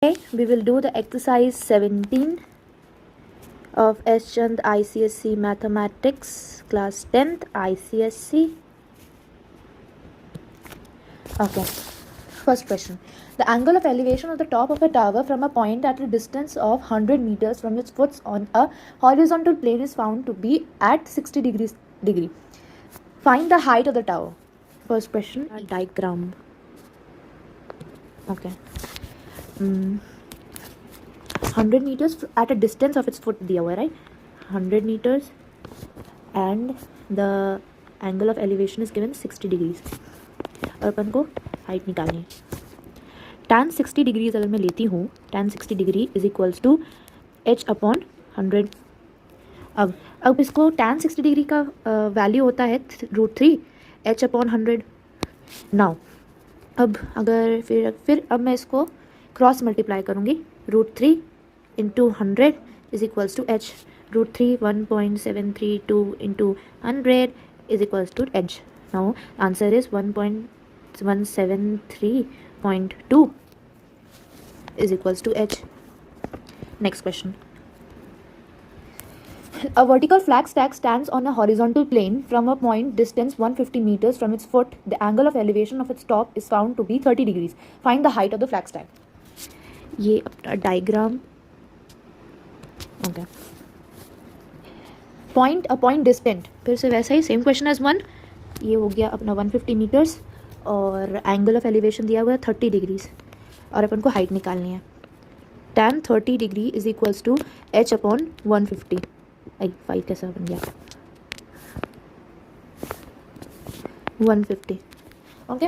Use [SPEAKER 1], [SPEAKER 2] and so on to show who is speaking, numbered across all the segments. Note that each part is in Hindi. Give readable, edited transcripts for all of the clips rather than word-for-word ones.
[SPEAKER 1] Okay, we will do the exercise 17 of S. Chand ICSC Mathematics, class 10th ICSC. Okay, first question. The angle of elevation of the top of a tower from a point at a distance of 100 meters from its foot on a horizontal plane is found to be at 60 degree. Find the height of the tower. First question, a diagram. Okay. 100 meters at a distance of its foot दिया हुआ है, right? 100 meters and the angle of elevation is given 60 degrees. और अपन को हाइट निकालनी है. tan 60 डिग्रीज अगर मैं लेती हूँ, tan 60 degree is equals to h upon 100. अब इसको tan 60 डिग्री का वैल्यू होता है √3 h अपॉन 100. नाउ अब अगर फिर अब मैं इसको क्रॉस मल्टीप्लाई करूँगी. √3 into 100 is equals to h. √3 1.732 into 100 is equals to h. Now answer is 1.173.2 is equals to h. Next question. A vertical flag stack stands on a horizontal plane from a point distance 150 meters from its foot. The angle of elevation of its top is found to be 30 degrees. Find the height of the flag stack. ये अपना diagram. Okay. Point a point distant, फिर से वैसा ही सेम क्वेश्चन एज वन. ये हो गया अपना 150 मीटर्स और एंगल ऑफ एलिवेशन दिया हुआ है 30 डिग्रीज और अपन को हाइट निकालनी है. tan 30 degree is equals to h upon 150. आई 5 कैसा बन गया 150. ओके.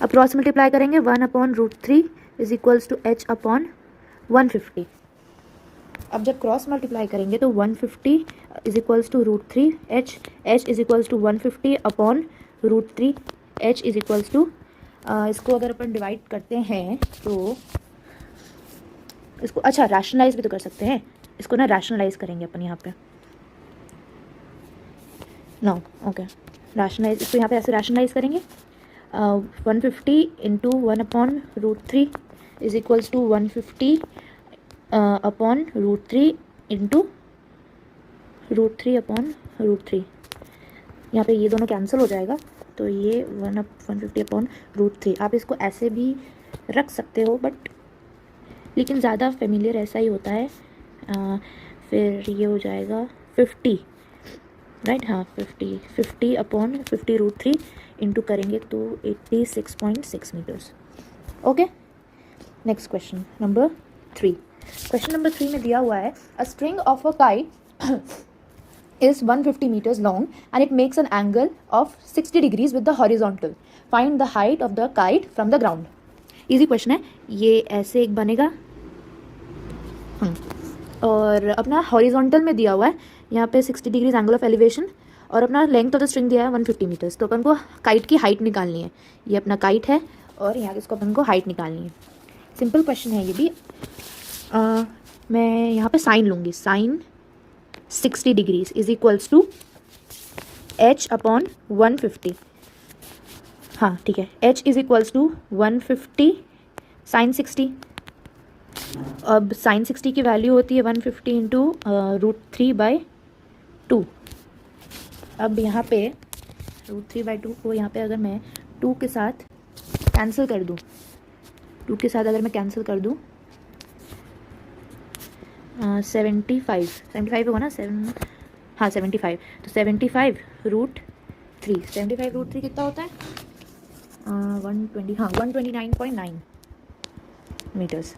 [SPEAKER 1] अब क्रॉस मल्टीप्लाई करेंगे 1 upon √3 is equals to h upon 150. अब जब क्रॉस मल्टीप्लाई करेंगे तो 150 is equals to √3 h is equals to 150 upon √3 h is equals to, इसको अगर अपन डिवाइड करते हैं तो इसको अच्छा रैशनलाइज भी तो कर सकते हैं. इसको ना रैशनलाइज करेंगे अपन यहाँ पे. नो ओके, रैशनलाइज, इसको यहाँ पे ऐसे रैशनलाइज करेंगे. 150 into 1 upon √3 is equals to 150 upon √3 into √3 upon √3. यहाँ पे ये दोनों कैंसिल हो जाएगा तो ये 150 अपॉन √3. आप इसको ऐसे भी रख सकते हो बट लेकिन ज़्यादा फेमिलियर ऐसा ही होता है. फिर ये हो जाएगा 50, राइट. हाँ 50 अपॉन 50 √3 इंटू करेंगे तो 86.6 metres. Okay. Next question number 3. Question number 3 में दिया हुआ है a string of a kite is 150 meters long and it makes an angle of 60 degrees with the horizontal. Find the height of the kite from the ground. Easy question है. ये ऐसे एक बनेगा और अपना हॉरिजॉन्टल में दिया हुआ है यहाँ पे 60 डिग्रीज एंगल ऑफ एलिवेशन और अपना लेंथ ऑफ द स्ट्रिंग दिया है 150 मीटर्स. तो अपन को काइट की हाइट निकालनी है. ये अपना काइट है और यहाँ इसको अपन को हाइट निकालनी है. सिंपल क्वेश्चन है ये भी. मैं यहाँ पे साइन लूँगी. Sine 60 degrees is equals to h upon 150. हाँ ठीक है, h is equals to 150 sine 60. अब साइन 60 की वैल्यू होती है 150 इंटू √3/2. अब यहाँ पे √3/2 को यहाँ पे अगर मैं 2 के साथ कैंसिल कर दूँ, 2 के साथ अगर मैं कैंसिल कर दूँ 75 होगा ना 7. हाँ 75. तो 75 √3. 75 √3 कितना होता है 120. हाँ 129.9 metres.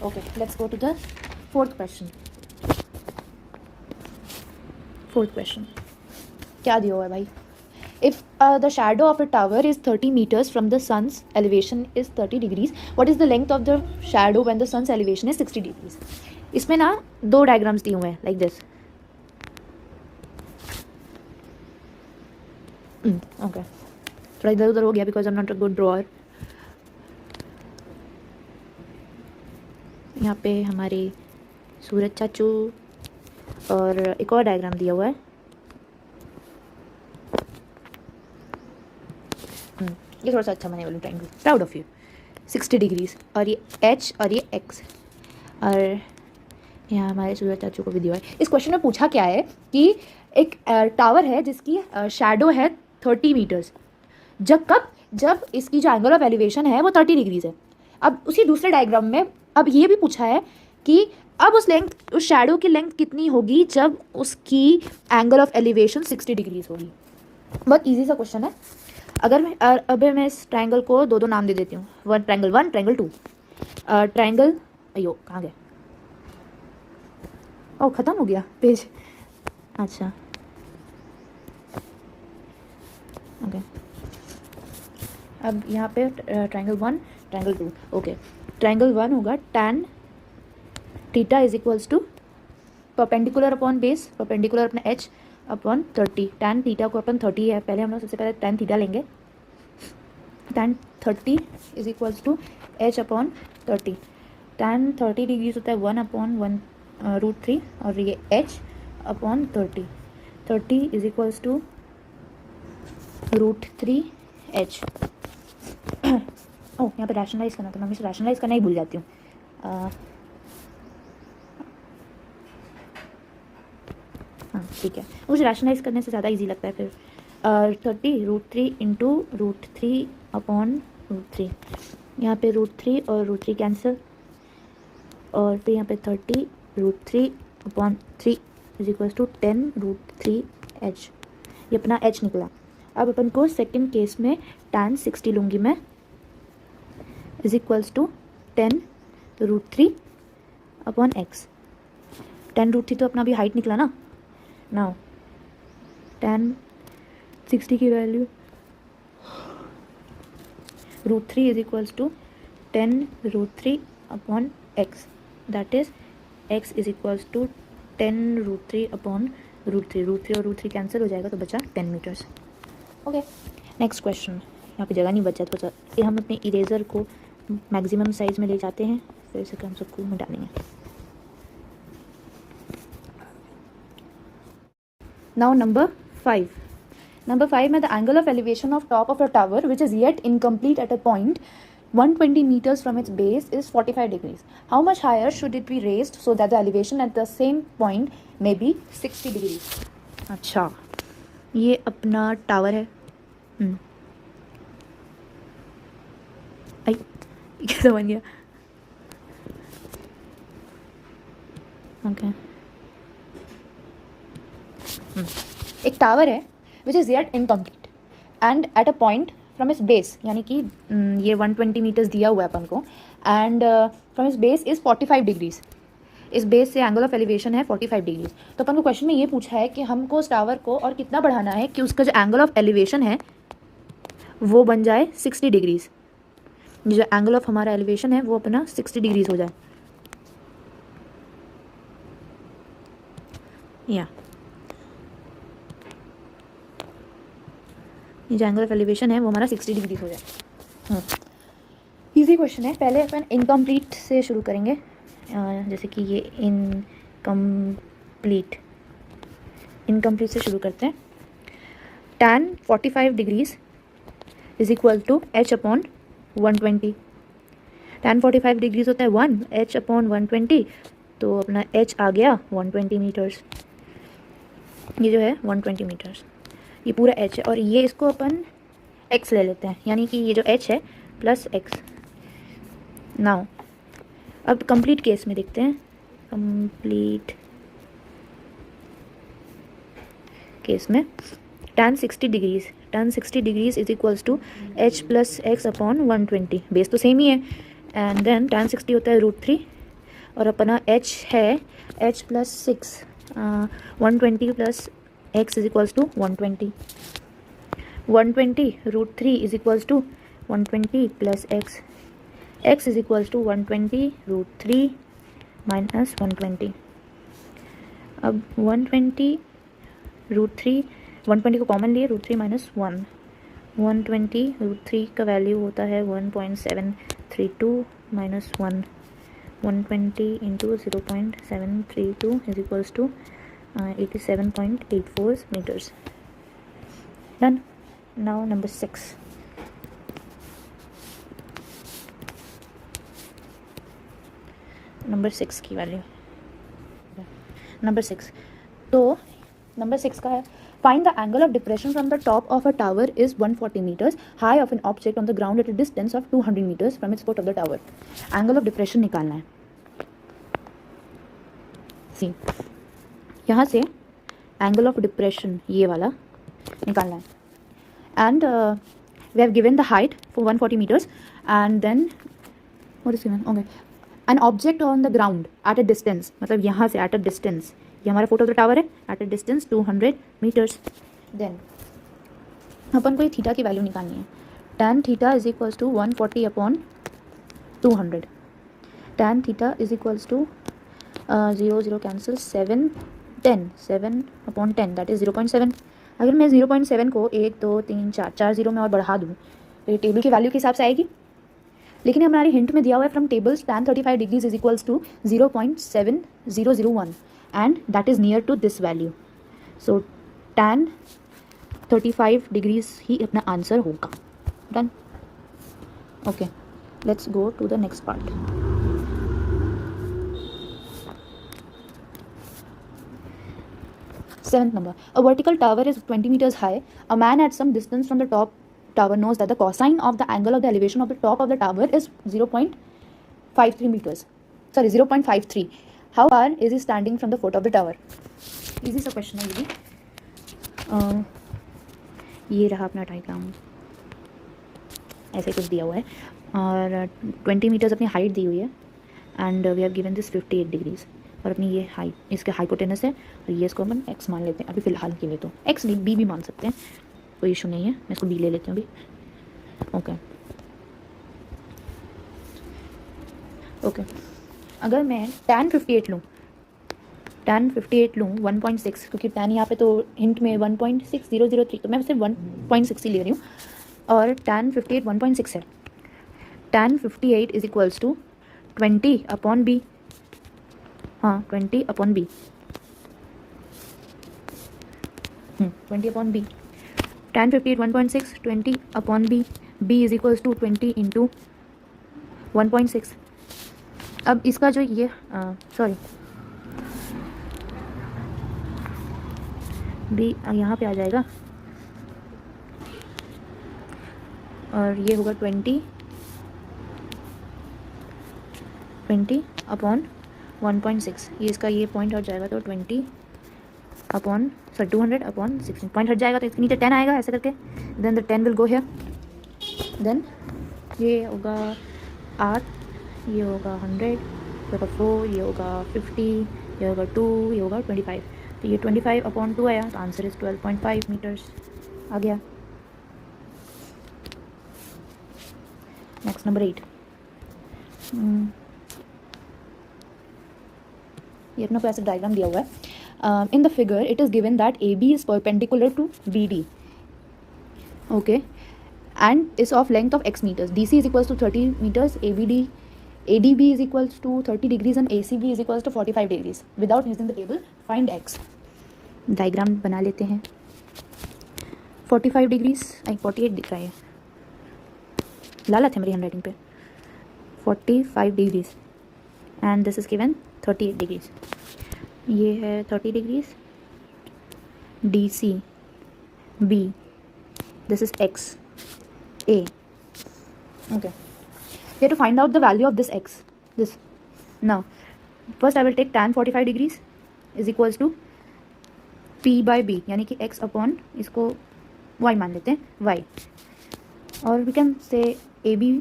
[SPEAKER 1] Okay, let's go to the fourth question. Fourth question क्या दिया हुआ है भाई. If the shadow of a tower is 30 meters from the sun's elevation is 30 degrees, what is the length of the shadow when the sun's elevation is 60 degrees. इसमें ना 2 डायग्राम्स दिए हुए हैं लाइक दिस. ओके, थोड़ा इधर उधर हो गया because I am not a good drawer. यहाँ पे हमारे सूरज चाचू और एक और डायग्राम दिया हुआ है. ये थोड़ा सा अच्छा बने वाला. Triangle, proud of you. 60 degrees, और ये एच और ये एक्स, और यहाँ हमारे सूरज चाचू को भी दिया है। इस क्वेश्चन में पूछा क्या है कि एक टावर है जिसकी शैडो है 30 मीटर्स, जब इसकी जो एंगल ऑफ एलिवेशन है वो 30 डिग्रीज है। अब उसी दूसरे डायग्राम में अब ये भी पूछा है कि अब उस शैडो की लेंथ कितनी होगी जब उसकी एंगल ऑफ एलिवेशन 60 डिग्रीज होगी। बहुत ईजी सा क्वेश्चन है। अब मैं इस ट्रायंगल को दो नाम दे देती हूँ, ट्रायंगल 1, ट्रायंगल 2। ट्रायंगल, अयो कहाँ गए, ओ ख़त्म हो गया पेज, अच्छा ओके। अब यहाँ पे ट्रायंगल 1, ट्रायंगल 2, ओके। ट्रायंगल 1 होगा tan theta is equals to perpendicular upon base, perpendicular अपना h अपॉन 30। tan थीटा को अपन 30 है, पहले हम लोग सबसे पहले tan थीटा लेंगे। tan 30 is equals to h upon 30। tan 30 degrees होता है 1/1√3, और ये h upon 30 is equals to √3h। Oh यहाँ पे रैशनलाइज करना था, मैं हमेशा रैशनलाइज करना ही भूल जाती हूँ। हाँ ठीक है, मुझे रैशनलाइज करने से ज़्यादा इजी लगता है फिर। 30 √3 इंटू √3 अपॉन √3, यहाँ पे √3 और √3 कैंसिल, और फिर यहाँ पे 30 √3 upon 3 is equals to 10 √3h। ये अपना h निकला। अब अपन को सेकंड केस में tan 60 लूँगी मैं, is equals to 10 √3 upon x। 10 √3 तो अपना भी हाइट निकला ना। नाउ tan 60 की value √3 is equals to 10 √3 upon x, that is x is equals to 10 √3 upon √3। √3 और √3 कैंसिल हो जाएगा तो बचा 10 मीटर्स। Okay next question. यहाँ पे जगह नहीं बचा तो ये हम अपने इरेज़र को मैक्सिमम साइज में ले जाते हैं, फिर से हम सबको मिटाएंगे। नाउ नंबर 5 में the angle of elevation of top of a tower which is yet incomplete at a point 120 meters from its base is 45 degrees. How much higher should it be raised so that the elevation at the same point may be 60 degrees? अच्छा, ये अपना टावर है। आई कैसे बन गया? ओके एक टावर है which is yet incomplete and at a point from इस बेस, यानी कि ये 120 मीटर्स दिया हुआ है अपन को, एंड फ्रॉम इस बेस इज़ 45 डिग्रीज। इस बेस से एंगल ऑफ एलिवेशन है 45 डिग्रीज। तो अपन को क्वेश्चन में ये पूछा है कि हमको उस टावर को और कितना बढ़ाना है कि उसका जो एंगल ऑफ एलिवेशन है वो बन जाए 60 डिग्रीज। जो एंगल ऑफ हमारा एलिवेशन है वो अपना 60 डिग्रीज हो जाए। या ये जो एंगल ऑफ एलिवेशन है वो हमारा 60 डिग्रीज हो जाए। इजी क्वेश्चन है। पहले अपन इनकम्प्लीट से शुरू करेंगे, जैसे कि ये इनकम्प्लीट से शुरू करते हैं। tan 45 degrees is equal to h upon 120। tan 45 degrees होता है 1, h अपॉन 120, तो अपना h आ गया 120 मीटर्स। ये जो है 120 मीटर्स, ये पूरा h है, और ये इसको अपन x ले लेते हैं, यानी कि ये जो h है प्लस x। नाउ अब कंप्लीट केस में देखते हैं। कंप्लीट केस में tan 60 degrees is equals to h plus x upon 120। Base तो सेम ही है, एंड देन tan 60 होता है √3, और अपना h है h plus 6, 120 plus x is equals to 120। 120 √3 is equals to 120 plus x is equals to 120 √3 minus 120। अब 120 √3, 120 को कॉमन लिए, √3 माइनस 1, 120 √3 का वैल्यू होता है 1.732 minus 1, 120 into 0.732 is equals to 87.84 meters. Done. Now number 6. Number 6 की वैल्यू, नंबर 6। तो नंबर 6 का है, find the angle of depression from the top of a tower is 140 metres high of an object on the ground at a distance of 200 metres from its foot of the tower. Angle of depression निकालना है। सी, यहाँ से एंगल ऑफ डिप्रेशन ये वाला निकालना है, and we have given the height for 140 meters and then what is given, okay, an object on the ground at a distance, मतलब यहाँ से एट अ डिस्टेंस, ये हमारा फुट ऑफ द टावर है, at a distance 200 meters. Then अपन को ये थीटा की वैल्यू निकालनी है। tan theta is equals to 140 upon 200। tan theta is equals to 0 0 cancel, 7 10, 7 upon 10 that is 0.7। अगर मैं 0.7 को 1 2 3 4 0 में और बढ़ा दूँ तो ये टेबल की वैल्यू के हिसाब से आएगी, लेकिन हमारे हिंट में दिया हुआ है from tables tan 35 degrees is equals to 0.7001 and that is near to this value. So tan 35 degrees ही अपना आंसर होगा। Done. Okay, let's go to the next part. Seventh number, a vertical tower is 20 meters high. A man at some distance from the top tower knows that the cosine of the angle of the elevation of the top of the tower is 0.53 meters. Sorry, 0.53. How far is he standing from the foot of the tower? Easy सा क्वेश्चन है ये भी। ये रहा अपना डायग्राम, ऐसे कुछ दिया हुआ है और 20 मीटर्स अपनी हाइट दी हुई है and we have given this 58 degrees और अपनी ये हाइट, इसके हाइपोटेनस है और ये इसको अपन x मान लेते हैं अभी फ़िलहाल के लिए। तो x नहीं b भी मान सकते हैं, कोई इशू नहीं है। मैं इसको b ले लेती हूँ अभी। ओके ओके, अगर मैं tan 58 लूँ, tan 58 लूँ 1.6, क्योंकि tan यहाँ पे तो हिंट में 1.6003, तो मैं सिर्फ 1.6 ही ले रही हूँ और tan 58 1.6 है। tan 58 is equals to 20 upon b, हाँ 20 upon B, 20 upon B. tan 58 1.6, 20 upon B, b is equals to 20 into 1.6। अब इसका जो ये सॉरी b यहाँ पे आ जाएगा और ये होगा 20 अपॉन 1.6, ये इसका ये पॉइंट हट जाएगा तो 20 अपॉन 200 अपॉन 16 पॉइंट हट जाएगा तो इसके नीचे 10 आएगा ऐसे करके। Then the 10 will go here, then ये होगा 8, ये होगा 100, ये होगा 4, ये होगा 50, ये होगा 2, ये होगा 25। तो ये 25 अपॉन 2 आया तो आंसर इज 12.5 मीटर्स आ गया। नेक्स्ट नंबर 8, ये अपना ऐसा डायग्राम दिया हुआ है। In the figure it is given that A B is perpendicular to B D, okay, and is of length of x metres. D C is equals to 30 metres, A D B is equals to 30 degrees and A C B is equals to 45 degrees. Without using the table find x। Diagram बना लेते हैं। 45 डिग्रीज, 48 दिख रहा है, लालच है मेरी हैंड राइटिंग पे। 45 degrees and this is given 38 degrees, ये है 30 degrees, D C B, this is x A, okay. You have to find out the value of this x, this. Now first I will take tan 45 degrees is equals to p by b, यानी कि x अपॉन इसको y मान लेते हैं y, और we can say a b,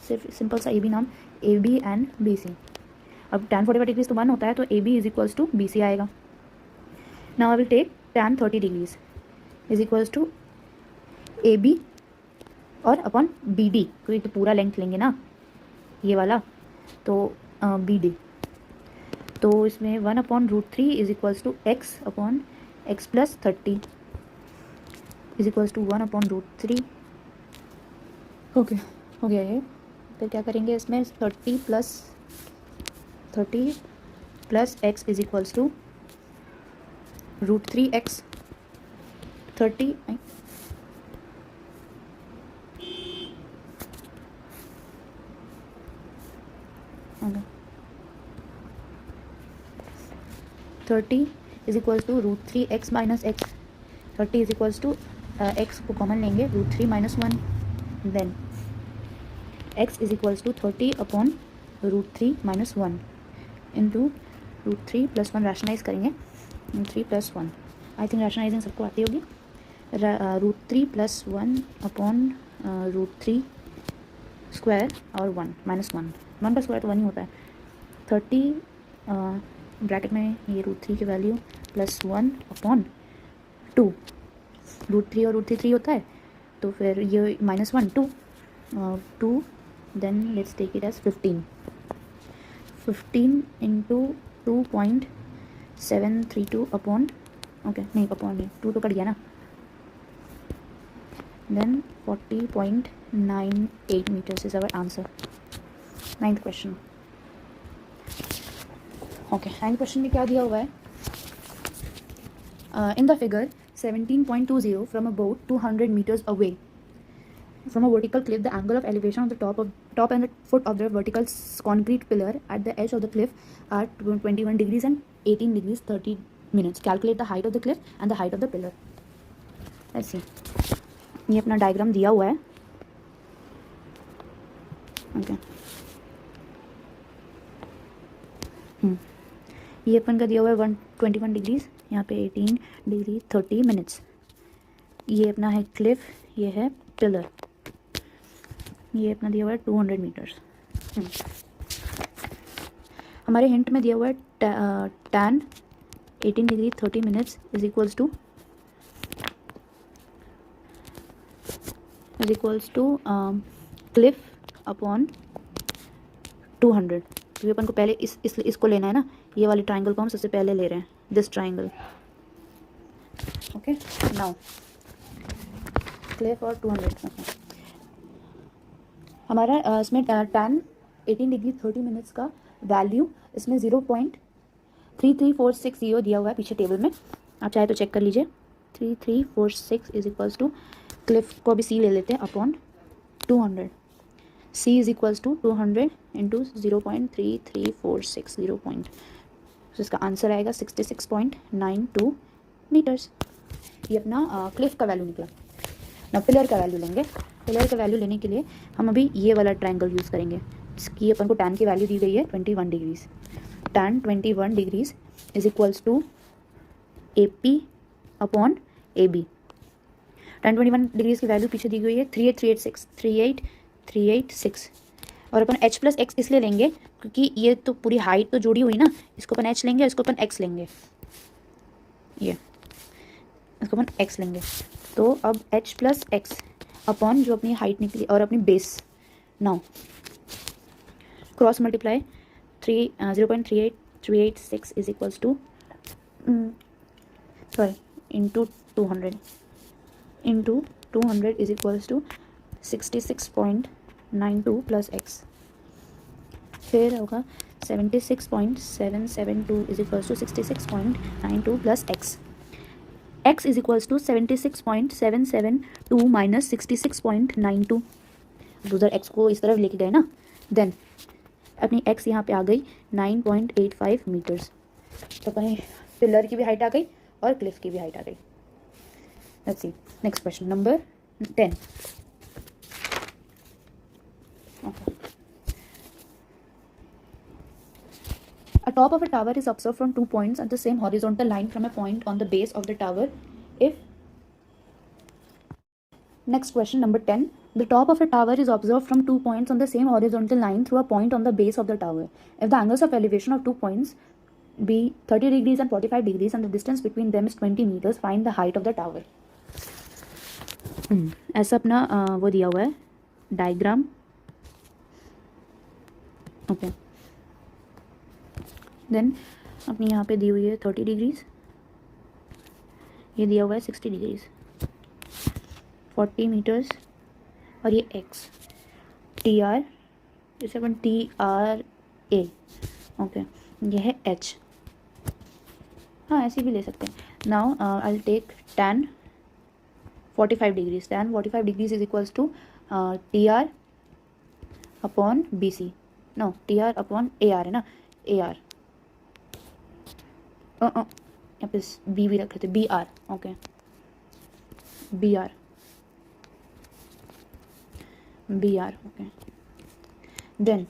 [SPEAKER 1] सिर्फ सिंपल सा a b नाम, a b and b c। अब tan 45 डिग्रीज तो 1 होता है तो a b is equals to b c आएगा। Now I will take tan 30 degrees is equals to a b और अपॉन बी डी, क्योंकि तो पूरा लेंथ लेंगे ना ये वाला, तो बी डी, तो इसमें 1/√3 is equals to x upon x plus 30 is equals to 1/√3। Okay हो गया ये। फिर क्या करेंगे इसमें 30 plus x is equals to √3x 30 okay 30 is equals to root three x minus x. 30 is equals to x को कॉमन लेंगे, root three minus one. Then x is equals to 30 upon root three minus one into root three plus one. Rationalise करेंगे, 3 plus one. I think rationalising सबको आती होगी. Root three plus one upon root three square और वन माइनस वन. वन का स्क्वायर तो वन ही होता है. 30 ब्रैकेट में ये रूट थ्री की value plus one upon two. Root three और रूट थ्री होता है, तो फिर ये minus one two. Then let's take it as 15 into 2.732 upon, okay नहीं अपॉन नहीं, टू तो कट गया ना. Then 40.98 metres is our answer. 9th question. Okay, 9th question में क्या दिया हुआ है? In the figure 17.20 from a boat 200 meters away from a vertical cliff, the angle of elevation of the top and the foot of the vertical concrete pillar at the edge of the cliff are 21 degrees and 18 degrees 30 minutes. Calculate the height of the cliff and the height of the pillar. Let's see. ये अपना डायग्राम दिया हुआ है. ओके, ये अपन का दिया हुआ है 121 डिग्रीज, यहाँ पे 18 डिग्री 30 मिनट्स. ये अपना है क्लिफ, ये है पिलर, ये अपना दिया हुआ है 200 मीटर्स. हमारे हिंट में दिया हुआ है tan 18 degree 30 minutes is equals to cliff upon 200. तो अपन को पहले इसको लेना है ना, ये वाले ट्राइंगल को हम सबसे पहले ले रहे हैं, this triangle. Okay, now Cliff और 200. हमारा इसमें tan 18 डिग्री 30 मिनट्स का वैल्यू इसमें 0.33460 दिया हुआ है पीछे टेबल में. आप चाहे तो चेक कर लीजिए. 3346 इज इक्वल्स टू, क्लिफ को भी सी ले लेते हैं, upon 200. C is equals to 200 into 0.3346 तो इसका आंसर आएगा 66.92 मीटर्स. ये अपना क्लिफ का वैल्यू निकला. ना पिलर का वैल्यू लेंगे. पिलर का वैल्यू लेने के लिए हम अभी ये वाला ट्रायंगल यूज़ करेंगे. इसकी अपन को tan की वैल्यू दी गई है 21 degrees. tan 21 degrees is equals to AP upon AB. tan 21 degrees की वैल्यू पीछे दी गई है 3836. और अपन h प्लस एक्स इसलिए लेंगे क्योंकि ये तो पूरी हाइट तो जुड़ी हुई ना. इसको अपन h लेंगे, इसको अपन x लेंगे, ये इसको अपन x लेंगे. तो अब h प्लस एक्स अपॉन जो अपनी हाइट निकली और अपनी base, now cross multiply 0.38386 is equals to into 200 is equals to 66.92 plus x. फिर होगा 76.772 is equals to 66.92 plus x. x is equals to 76.772 minus 66.92. उधर x को इस तरफ लेके गए ना. देन अपनी x यहाँ पे आ गई 9.85 मीटर्स. तो अपने पिलर की भी हाइट आ गई और क्लिफ की भी हाइट आ गई. Let's see next question number 10. A top of a tower is observed from 2 points at the same horizontal line from a point on the base of the tower. If next question number 10, the top of a tower is observed from 2 points on the same horizontal line through a point on the base of the tower. If the angles of elevation of 2 points be 30 degrees and 45 degrees and the distance between them is 20 meters, find the height of the tower. ऐसा अपना वो दिया हुआ है डायग्राम. ओके, देन अपनी यहाँ पे दी हुई है 30 डिग्रीज, ये दिया हुआ है 60 डिग्रीज, 40 मीटर्स और ये x. TR जैसे अपन TRA. ओके, ये है h. हाँ ऐसे भी ले सकते हैं. Now I will take tan 45 degrees. tan 45 degrees is equals to TR upon BC. No, TR upon AR है ना, AR. यहाँ पे बी भी रखे थे, B R, okay, B R, B R, okay. Then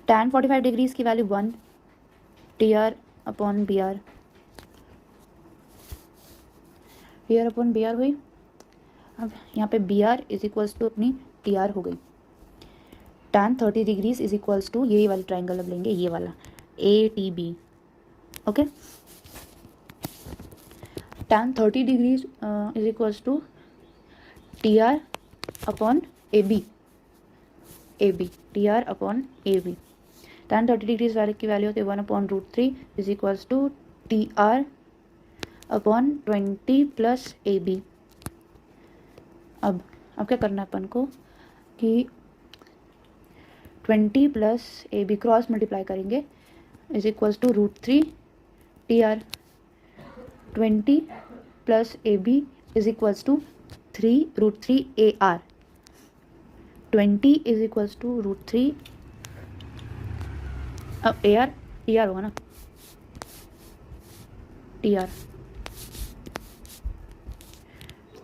[SPEAKER 1] tan 45 degrees की value 1 T R upon B R, T R upon B R हुई। अब यहाँ पे B R is equals to अपनी टी आर हो गई। tan 30 degrees is equals to ये वाला ट्राइंगल अब लेंगे, ये वाला A T B, okay. tan 30 degrees is equals to T R upon A B, T R upon A B. tan 30 डिग्रीज वाले की वैल्यू होती है 1/√3 is equals to T R upon 20 plus A B. अब क्या करना है अपन को कि 20 plus A B cross multiply करेंगे is equals to √3 T R, 20 plus A B is equals to √3 A R, 20 is equals to √3, अब ए आर टी आर होगा ना, T R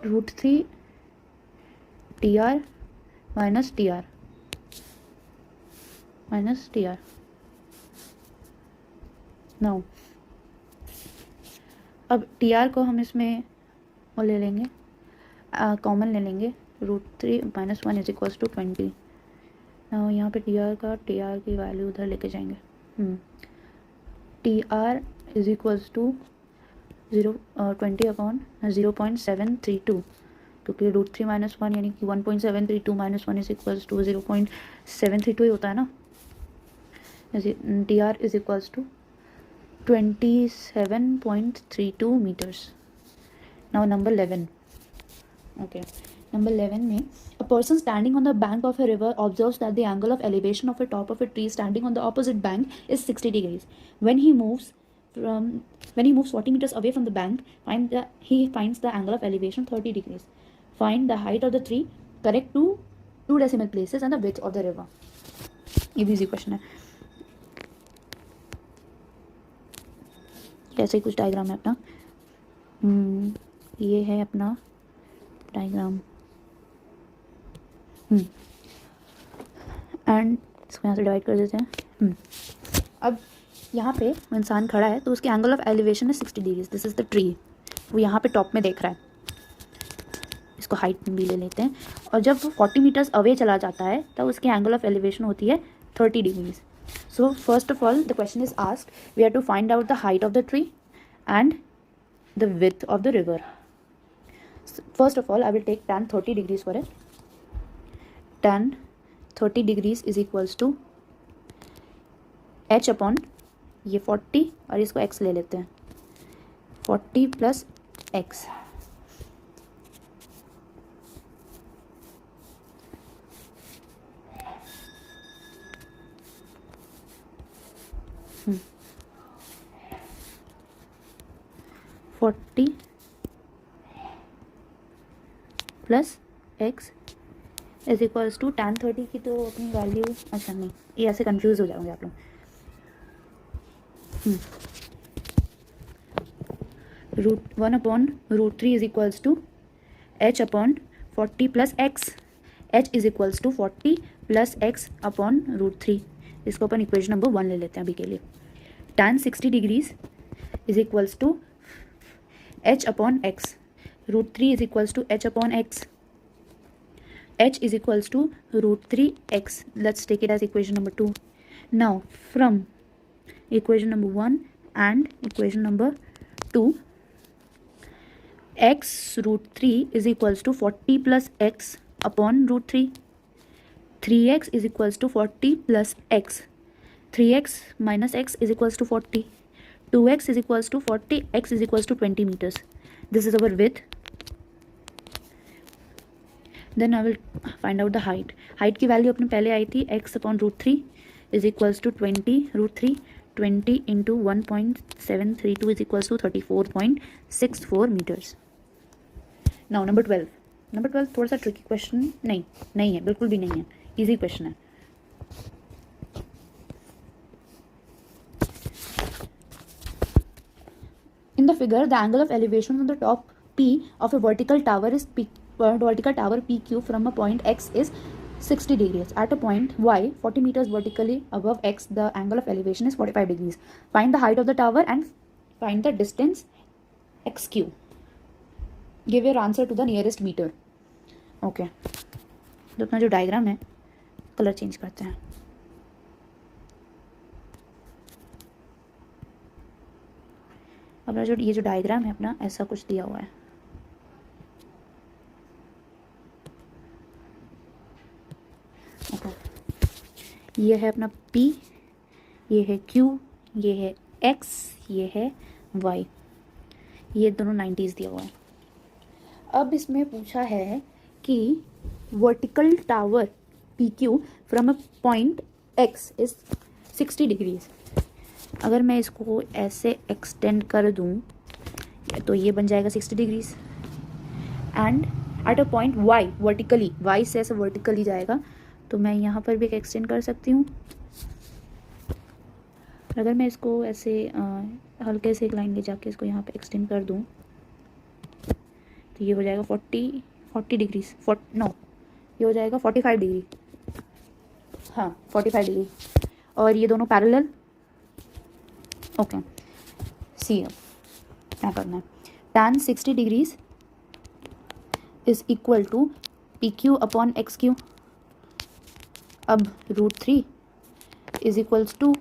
[SPEAKER 1] √3 T are minus T R, minus T R. Now अब टी आर को हम इसमें वो ले लेंगे, कॉमन ले लेंगे, √3 - 1 इज इक्वल्स टू 20। नाउ यहाँ पे टी आर की वैल्यू उधर लेके जाएंगे, T R is equals to 20 upon 0.732, क्योंकि √3 - 1 यानी कि 1.732 - 1 इज इक्वल्स टू 0.732 ही होता है ना। T R is equals to 27.32 metres. Now number 11, okay, number 11 में a person standing on the bank of a river observes that the angle of elevation of a top of a tree standing on the opposite bank is 60 degrees. When he moves 40 meters away from the bank, he finds the angle of elevation 30 degrees. Find the height of the tree correct to 2 decimal places and the width of the river. ये भी इजी क्वेश्चन है। ऐसे ही कुछ डायग्राम है अपना, ये है अपना डायग्राम, एंड इसको यहाँ से डिवाइड कर देते हैं। अब यहाँ पे इंसान खड़ा है तो उसके एंगल ऑफ एलिवेशन है 60 degrees. This is the tree, वो यहाँ पे टॉप में देख रहा है, इसको हाइट भी ले लेते हैं। और जब वो 40 मीटर्स अवे चला जाता है तब उसकी एंगल ऑफ एलिवेशन होती है 30 degrees. So first of all the question is asked, we have to find out the height of the tree and the width of the river. First of all I will take tan 30 degrees for it. tan 30 degrees is equals to h upon ये 40 और इसको x ले लेते हैं, 40 plus x, hmm, 40 plus x is equals to tan 30 की तो अपनी वैल्यू, अच्छा नहीं, ये ऐसे कंफ्यूज हो जाओगे आप लोग। √1 upon √3 is equals to h upon 40 plus x, h is equals to 40 plus x upon √3। इसको अपन इक्वेशन नंबर 1 ले लेते हैं अभी के लिए। tan 60 degrees is equals to h upon x, √3 is equals to h upon x, h is equals to √3x. Let's take it as equation number 2. Now from equation number 1 and equation number 2, x √3 is equals to 40 plus x upon √3. 3x is equals to 40 plus x. 3x minus x is equals to 40. 2x is equals to 40. X is equals to 20 meters. This is our width. Then I will find out the height. Height की वैल्यू अपने पहले आई थी x upon √3 is equals to 20 √3, 20 into 1.732 is equals to 34.64 metres. Now number 12। Number 12 थोड़ा सा ट्रिकी क्वेश्चन नहीं है, बिल्कुल भी नहीं है, इजी क्वेश्चन है। figure, the angle of elevation on the top P of a vertical tower PQ from a point X is 60 degrees. At a point Y, 40 meters vertically above X, the angle of elevation is 45 degrees. Find the height of the tower and find the distance XQ. Give your answer to the nearest meter. Okay. तो अपना जो डायग्राम है, कलर चेंज करते हैं. अपना जो ये जो डायग्राम है अपना, ऐसा कुछ दिया हुआ है. ओके. ये है अपना P, ये है Q, ये है X, ये है Y. ये दोनों 90s दिया हुआ है. अब इसमें पूछा है कि vertical tower PQ from a point X is 60 degrees. अगर मैं इसको ऐसे एक्सटेंड कर दूं तो ये बन जाएगा 60 degrees. And at a point Y vertically, Y से ऐसे वर्टिकली जाएगा, तो मैं यहाँ पर भी एक एक्सटेंड कर सकती हूँ. अगर मैं इसको ऐसे हल्के से एक लाइन ले जाके इसको यहाँ पे एक्सटेंड कर दूँ तो ये हो जाएगा 40 डिग्रीज. ये हो जाएगा 45 डिग्री. हाँ, 45 डिग्री. और ये दोनों पैरेलल. ओके. सी अब क्या करना है. tan 60 degrees is equal to PQ upon XQ. अब √3 is equals to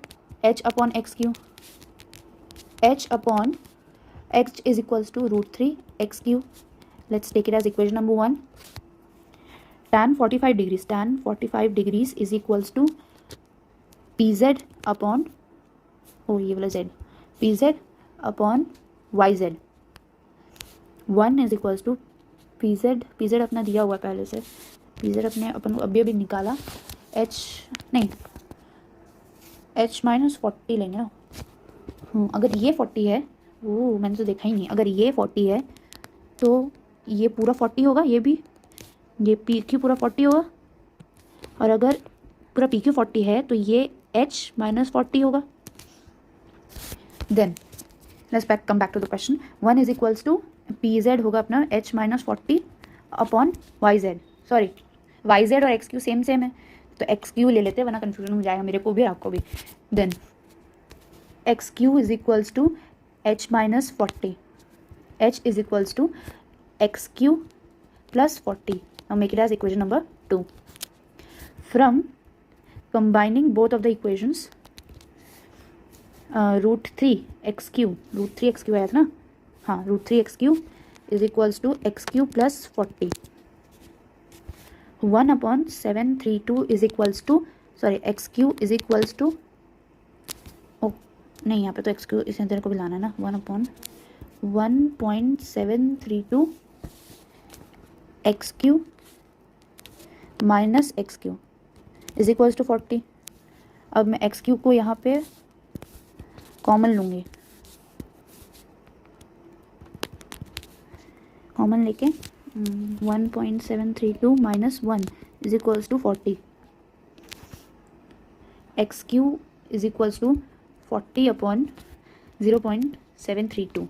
[SPEAKER 1] H upon XQ. H upon X is equals to √3 XQ. Let's take it as equation number 1. Tan 45 degrees is equals to PZ upon, ये वाला Z, PZ upon YZ. 1 is equals to PZ अपना दिया हुआ पहले से. PZ अपने अपन अभी निकाला. H माइनस 40 लेंगे ना. अगर ये 40 है, मैंने तो देखा ही नहीं. अगर ये 40 है तो ये पूरा 40 होगा. ये PQ पूरा 40 होगा. और अगर पूरा PQ 40 है तो ये H माइनस 40 होगा. Then let's come back to the question. 1 is equals to PZ होगा अपना H minus 40 upon YZ. Sorry, YZ और XQ सेम है, तो XQ ले लेते हैं वरना कन्फ्यूजन हो जाएगा मेरे को भी और आपको भी. Then XQ is equals to H minus 40. H is equals to XQ plus 40. Now make it as equation number 2. From combining both of the equations, √3 XQ आया था ना. हाँ, √3 XQ is equals to XQ plus 40. 1 upon 732 is equals to, sorry, XQ is equals to, नहीं यहाँ पे तो XQ इस अंदर को भी लाना है ना. 1 upon 1.732 XQ minus XQ is equals to 40. अब मैं XQ को यहाँ पे कॉमन लूँगी. कॉमन लेके 1.732 minus 1 is equals to 40. XQ is equals to 40 upon 0.732.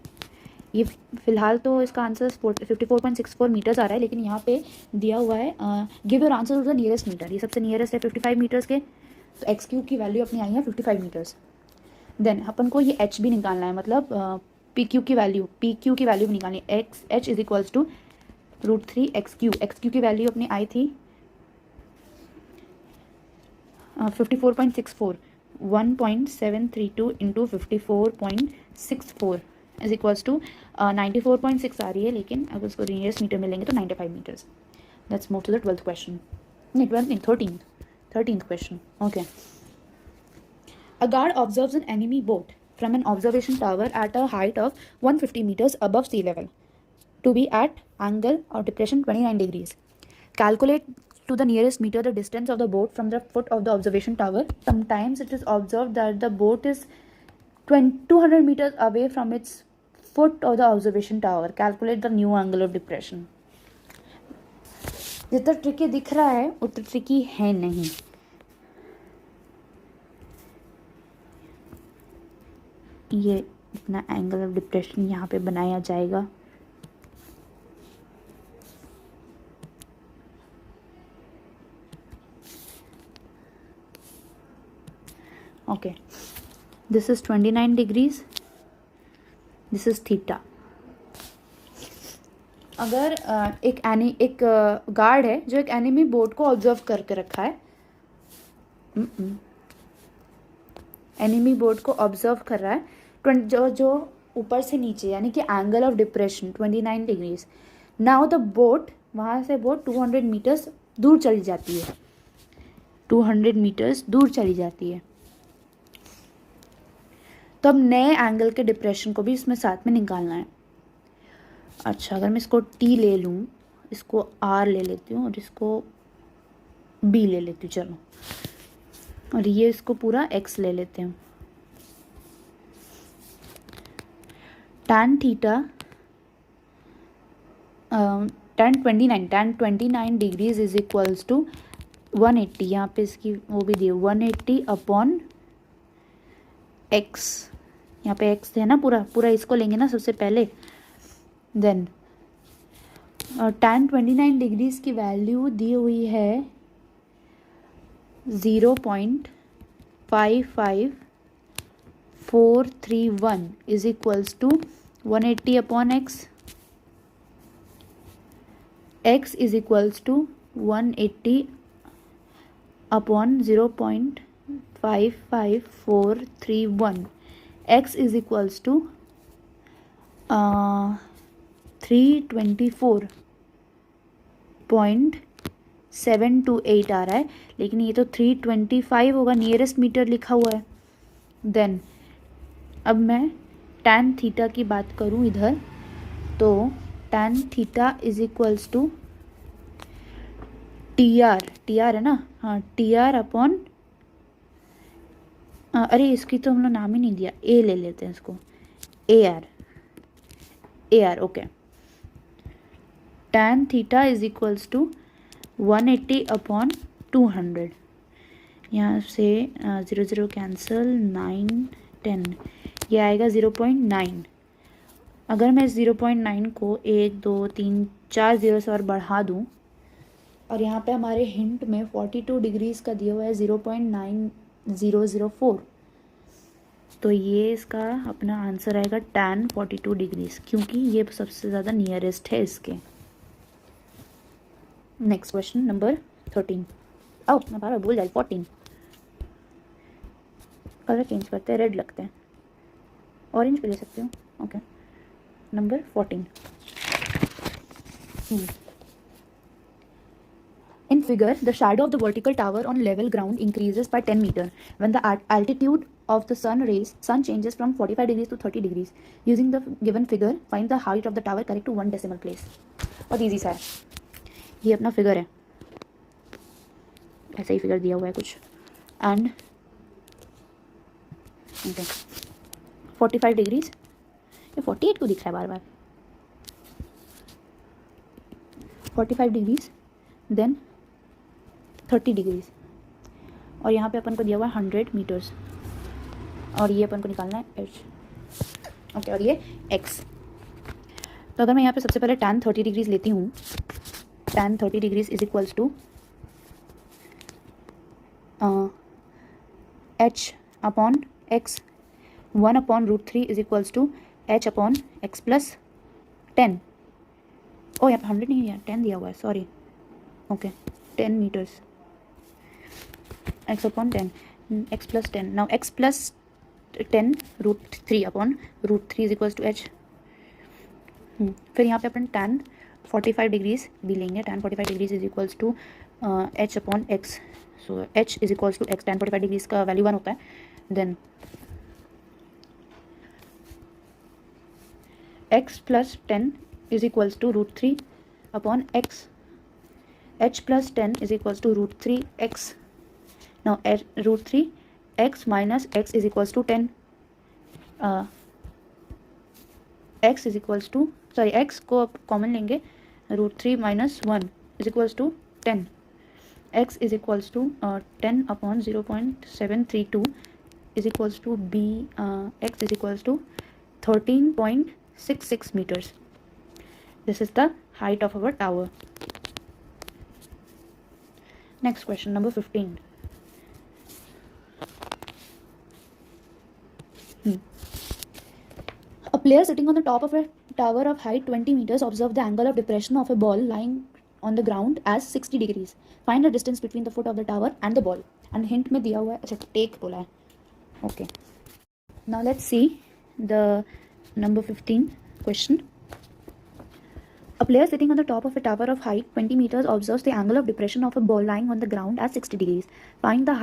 [SPEAKER 1] ये फिलहाल तो इसका आंसर 54.64 मीटर्स आ रहा है, लेकिन यहाँ पे दिया हुआ है give your answer to the nearest metre. ये सबसे नियरेस्ट है 55 मीटर्स के, तो XQ की वैल्यू अपनी आई है 55 मीटर्स. देन अपन को ये H भी निकालना है, मतलब PQ की वैल्यू भी निकालनी है. H is equals to √3 XQ की वैल्यू अपनी आई थी 54.64. 1.732 इंटू 54.64 इज इक्वल्स टू 94.6 आ रही है, लेकिन अगर उसको नियरेस्ट मीटर में लेंगे तो 95 metres. Let's move to the 12th question. नहीं 12th नहीं, 13th question. Okay. A guard observes an enemy boat from an observation tower at a height of 150 meters above sea level to be at angle or depression 29 degrees. Calculate to the nearest meter the distance of the boat from the foot of the observation tower. Sometimes it is observed that the boat is 200 meters away from its foot of the observation tower. Calculate the new angle of depression. जितना ट्रिकी दिख रहा है उतना ट्रिकी है नहीं. ये अपना एंगल ऑफ डिप्रेशन यहाँ पे बनाया जाएगा। Okay, this is 29 degrees, this is theta. अगर एक गार्ड है जो एक एनिमी बोट को ऑब्जर्व करके रखा है, एनिमी बोट को ऑब्जर्व कर रहा है जो ऊपर से नीचे, यानी कि angle of depression 29 degrees. Now the boat, वहाँ से बोट 200 मीटर्स दूर चली जाती है, 200 मीटर्स दूर चली जाती है। तो अब नए एंगल के डिप्रेशन को भी इसमें साथ में निकालना है। अच्छा, अगर मैं इसको टी ले लूँ, इसको आर ले लेती हूँ और इसको बी ले लेती हूँ, चलो, और ये इसको पूरा एक्स ले लेते हैं। tan theta tan 29 degrees is equals to 180, यहाँ पे इसकी वो भी दी 180 अपॉन एक्स, यहाँ पे एक्स है ना, पूरा इसको लेंगे ना सबसे पहले। देन tan 29 डिग्रीज की वैल्यू दी हुई है 0.55431 is equals to 180 upon x, x is equals to 180 upon 0.55431, x is equals to 324.728 आ रहा है, लेकिन ये तो 325 होगा, नियरेस्ट मीटर लिखा हुआ है। देन अब मैं tan थीटा की बात करूँ इधर, तो tan theta is equals to T R है ना, हाँ, टी आर अपॉन, अरे इसकी तो हम लोग नाम ही नहीं दिया, ए ले लेते हैं इसको, A R, okay. tan theta is equals to 180 upon 200, यहाँ से 0 कैंसिल, 9 10, ये आएगा 0.9। अगर मैं 0.9 को 1 2 3 4 0 से और बढ़ा दूँ, और यहाँ पे हमारे हिंट में 42 डिग्रीज का दिया हुआ है 0.9004, तो ये इसका अपना आंसर आएगा tan 42 डिग्रीज, क्योंकि ये सबसे ज़्यादा नियरेस्ट है इसके। Next question number 13। मैं बार भूल जाए, 14। कलर चेंज करते हैं, रेड लगते हैं, ऑरेंज भी ले सकते हो। Okay, number 14। In figure, the shadow of the vertical tower on level ground increases by 10 meter when the altitude of the sun changes from 45 degrees to 30 degrees. Using the given figure, find the height of the tower correct to 1 decimal place. बहुत easy सा है, ये अपना फिगर है, ऐसा ही फिगर दिया हुआ है कुछ, एंड 45 डिग्रीज, ये 48 क्यों दिख रहा है बार बार, 45 डिग्रीज, देन 30 डिग्रीज, और यहाँ पे अपन को दिया हुआ है 100 मीटर्स, और ये अपन को निकालना है एच, ओके, और ये एक्स। तो अगर मैं यहाँ पे सबसे पहले tan 30 डिग्रीज लेती हूँ, tan 30 degrees is equals to H upon x, 1 upon √3 is equals to H upon x plus 10। ओ यहाँ पे 100 नहीं दिया, 10 दिया हुआ है, sorry, okay, 10 metres, x upon 10, x plus 10, now x plus 10 √3 upon √3 is equals to H. फिर यहाँ पे अपन tan 45 डिग्रीज भी लेंगे, tan 45 degrees is equals to H upon x, so H is equals to x, tan 45 degrees का वैल्यू 1 होता है। Then x plus 10 is equals to √3 upon x, h plus 10 is equals to √3x. Now √3x minus x is equals to 10. X is equals to, sorry, x को कॉमन लेंगे, √3 minus 1 is equals to 10. x is equals to 10 upon 0.732 is equals to b, x is equals to 13.66 meters. This is the height of our tower. Next question, number 15. A player sitting on the top of a tower of height 20 meters observe the angle of depression of a ball lying on the ground as 60 degrees. Find the distance between the foot of the tower and the ball. And hint में दिया हुआ है, अच्छा take बोला है. Okay. Now let's see the number 15 question. A player sitting on the top of a tower of height 20 meters observes the angle of depression of a ball lying on the ground as 60 degrees. Find the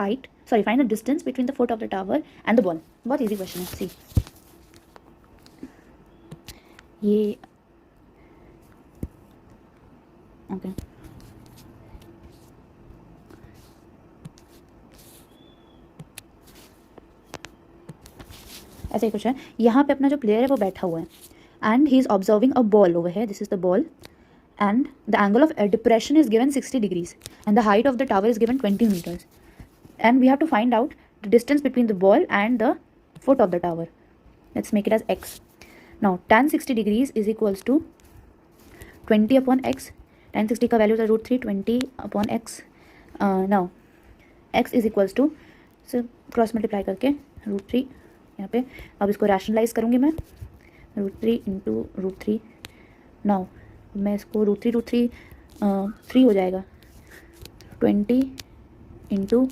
[SPEAKER 1] distance between the foot of the tower and the ball. बहुत easy question है. See. ये ओके ऐसे ही कुछ है. यहाँ पे अपना जो प्लेयर है वो बैठा हुआ है and he is observing a ball over है. This is the ball and the angle of depression is given 60 degrees and the height of the tower is given 20 meters and we have to find out the distance between the ball and the foot of the tower. Let's make it as x. Now tan 60 degrees is equals to 20 upon x. tan 60 का वैल्यू था √3, 20 upon x. Now x is equals to, so cross multiply करके √3 यहाँ पे. अब इसको रैशनलाइज करूँगी मैं, √3 इंटू √3. नाउ मैं इसको √3 3 हो जाएगा, 20 into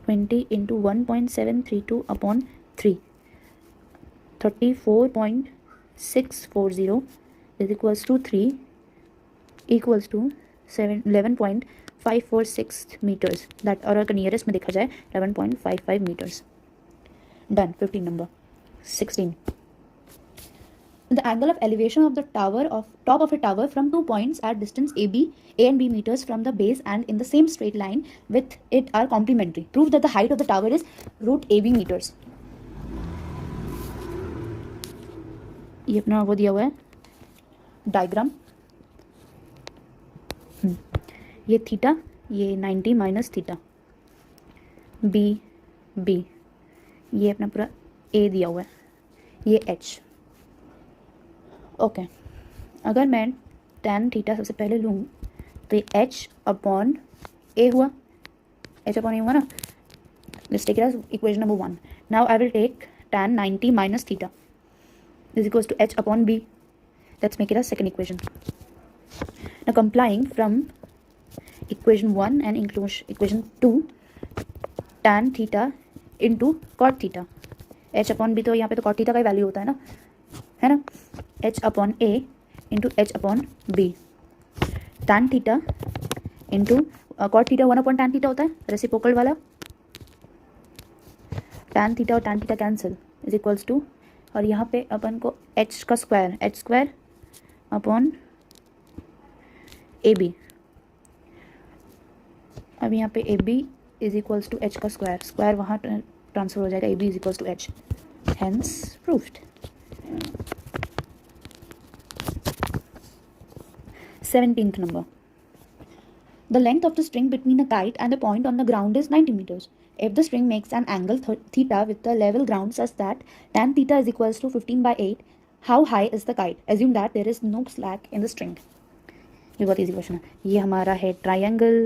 [SPEAKER 1] 1.732 upon 3, 34.640 is equals to 3 equals to 11.546 meters. That और अगर नियरेस्ट में देखा जाए 11.55 meters. Done. 15 number. 16. The angle of elevation of the top of a tower from 2 points at distance A and B meters from the base and in the same straight line with it are complementary. Prove that the height of the tower is √AB meters. ये अपना वो दिया हुआ है डायग्राम. ये थीटा, ये 90 माइनस थीटा, बी, ये अपना पूरा ए दिया हुआ है, ये एच. ओके अगर मैं tan थीटा सबसे पहले लूँ तो ये h अपॉन ए हुआ, ना. Let's take it as equation number 1. Now I will take tan 90 minus theta is equals to h upon b. Let's make it as second equation. Now complying from equation 1 and equation 2, tan theta into cot theta, h upon b, तो यहाँ पे तो कॉट थीटा का ही वैल्यू होता है ना, h upon a into h upon b. tan theta into cot theta 1 upon tan theta होता है रेसिप्रोकल वाला. tan थीटा और tan theta cancel is equals to, और यहाँ पे अपन को h का square, h square upon A B. अब यहाँ पे A B is equals to h का स्क्वायर वहाँ ट्रांसफर हो जाएगा, A B is equals to h. Hence proved. 17th number. The length of the string between a kite and a point on the ground is 90 meters. If the string makes an angle theta with the level ground such that tan theta is equals to 15/8, how high is the kite? Assume that there is no slack in the string. ये बहुत easy question है. ये हमारा है triangle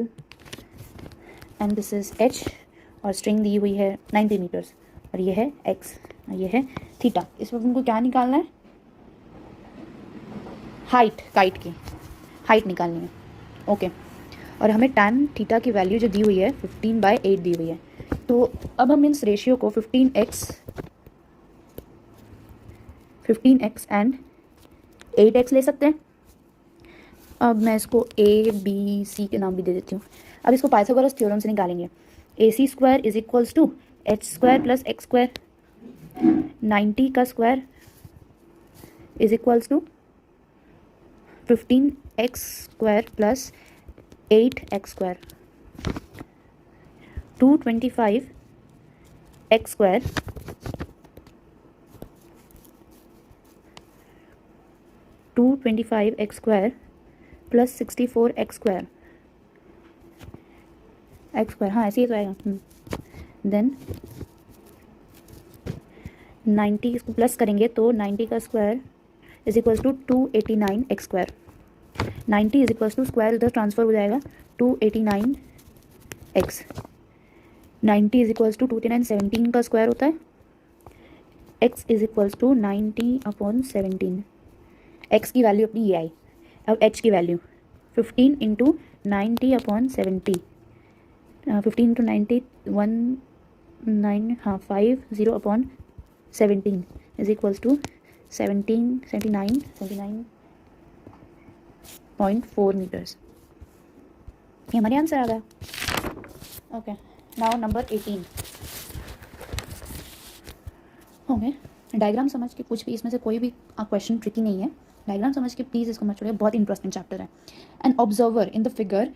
[SPEAKER 1] and this is h और string दी हुई है 90 meters और ये है x और ये है theta. इसमें उनको क्या निकालना है? हाइट, काइट की हाइट निकालनी है. ओके और हमें tan थीटा की वैल्यू जो दी हुई है 15/8 दी हुई है. तो अब हम इस रेशियो को 15x एंड 8x ले सकते हैं. अब मैं इसको a b c के नाम भी दे देती हूँ. अब इसको पाइथागोरस थ्योरम से निकालेंगे. ac square is equals to h square plus x square, 90 का square is equals to 15x square plus 8x square, 225x square x square plus 64x square, x square, हाँ ऐसे ही तो आएगा. देन 90 इसको प्लस करेंगे तो 90 का square is equals to 289 x square. 90 is equals to square उधर ट्रांसफर हो जाएगा 289 एक्स. 90 इज इक्वल्स टू 289 17 का स्क्वायर होता है. x is equals to 90/17. x की वैल्यू अपनी ये आई. अब h की वैल्यू 15 इंटू 90/70. 15 इंटू 90 19 हाँ 50/17 इज इक्वल्स टू 79.4 मीटर्स. ये हमारे आंसर आ गया. Okay, now number 18. Okay, diagram समझ के कुछ भी इसमें से कोई भी क्वेश्चन ट्रिकी नहीं है. डायग्राम समझ के प्लीज़ इसको मत छोड़िए, बहुत इंटरेस्टिंग चैप्टर है. An observer in the figure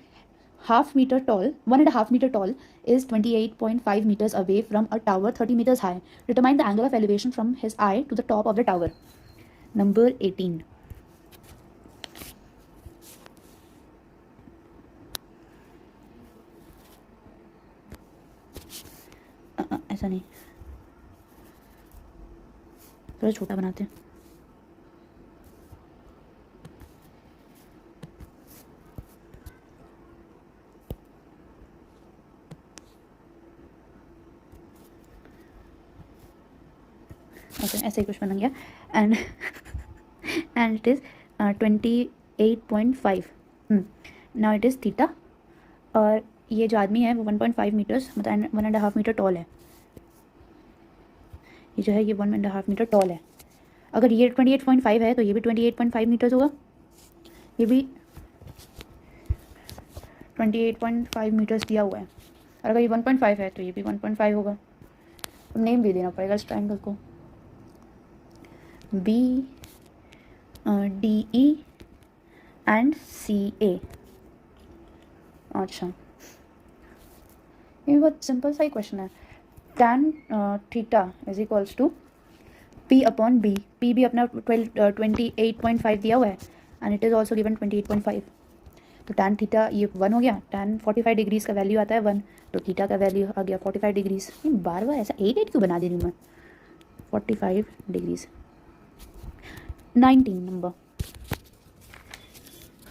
[SPEAKER 1] half meter tall, 1.5 meter tall, is 28.5 meters away from a tower 30 meters high. Determine the angle of elevation from his eye to the top of the tower. Number 18. ऐसा नहीं, थोड़ा छोटा बनाते हैं. ओके, ऐसे ही कुछ बन गया. And it is 28.5. Now it is theta. और ये जो आदमी है वो 1.5 मीटर्स मतलब 1.5 मीटर टॉल है. ये जो है ये 1.5 मीटर टॉल है. अगर ये 28.5 है तो ये भी 28.5 मीटर्स होगा. ये भी 28.5 मीटर्स दिया हुआ है. और अगर ये 1.5 है तो ये भी 1.5 होगा. अब नेम भी देना पड़ेगा इस ट्रायंगल को. B D E and C A. अच्छा, ये बहुत सिंपल सा ही क्वेश्चन है. tan theta is equals to P upon B. P भी अपना 28.5 दिया हुआ है and it is also given 28.5. तो tan थीटा ये 1 हो गया. tan 45 डिग्रीज का वैल्यू आता है 1, तो थीटा का वैल्यू आ गया 45 डिग्रीज. बार बार ऐसा 8 क्यों बना दे रही हूँ मैं. 45 degrees. 19 number.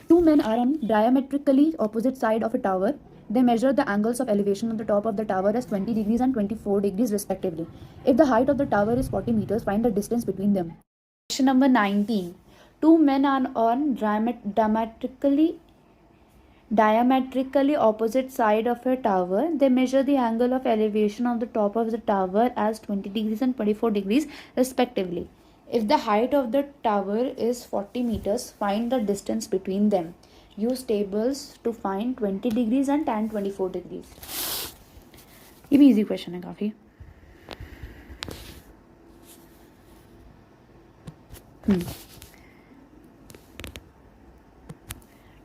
[SPEAKER 1] Two men are on diametrically opposite side of a tower. They measure the angles of elevation on the top of the tower as 20 degrees and 24 degrees respectively. If the height of the tower is 40 meters, find the distance between them. Question number 19. Two men are on diametrically opposite side of a tower. They measure the angle of elevation on the top of the tower as 20 degrees and 24 degrees respectively. If the height of the tower is 40 meters, find the distance between them. Use tables to find 20 degrees and tan 24 degrees. ये भी इजी क्वेश्चन है काफ़ी.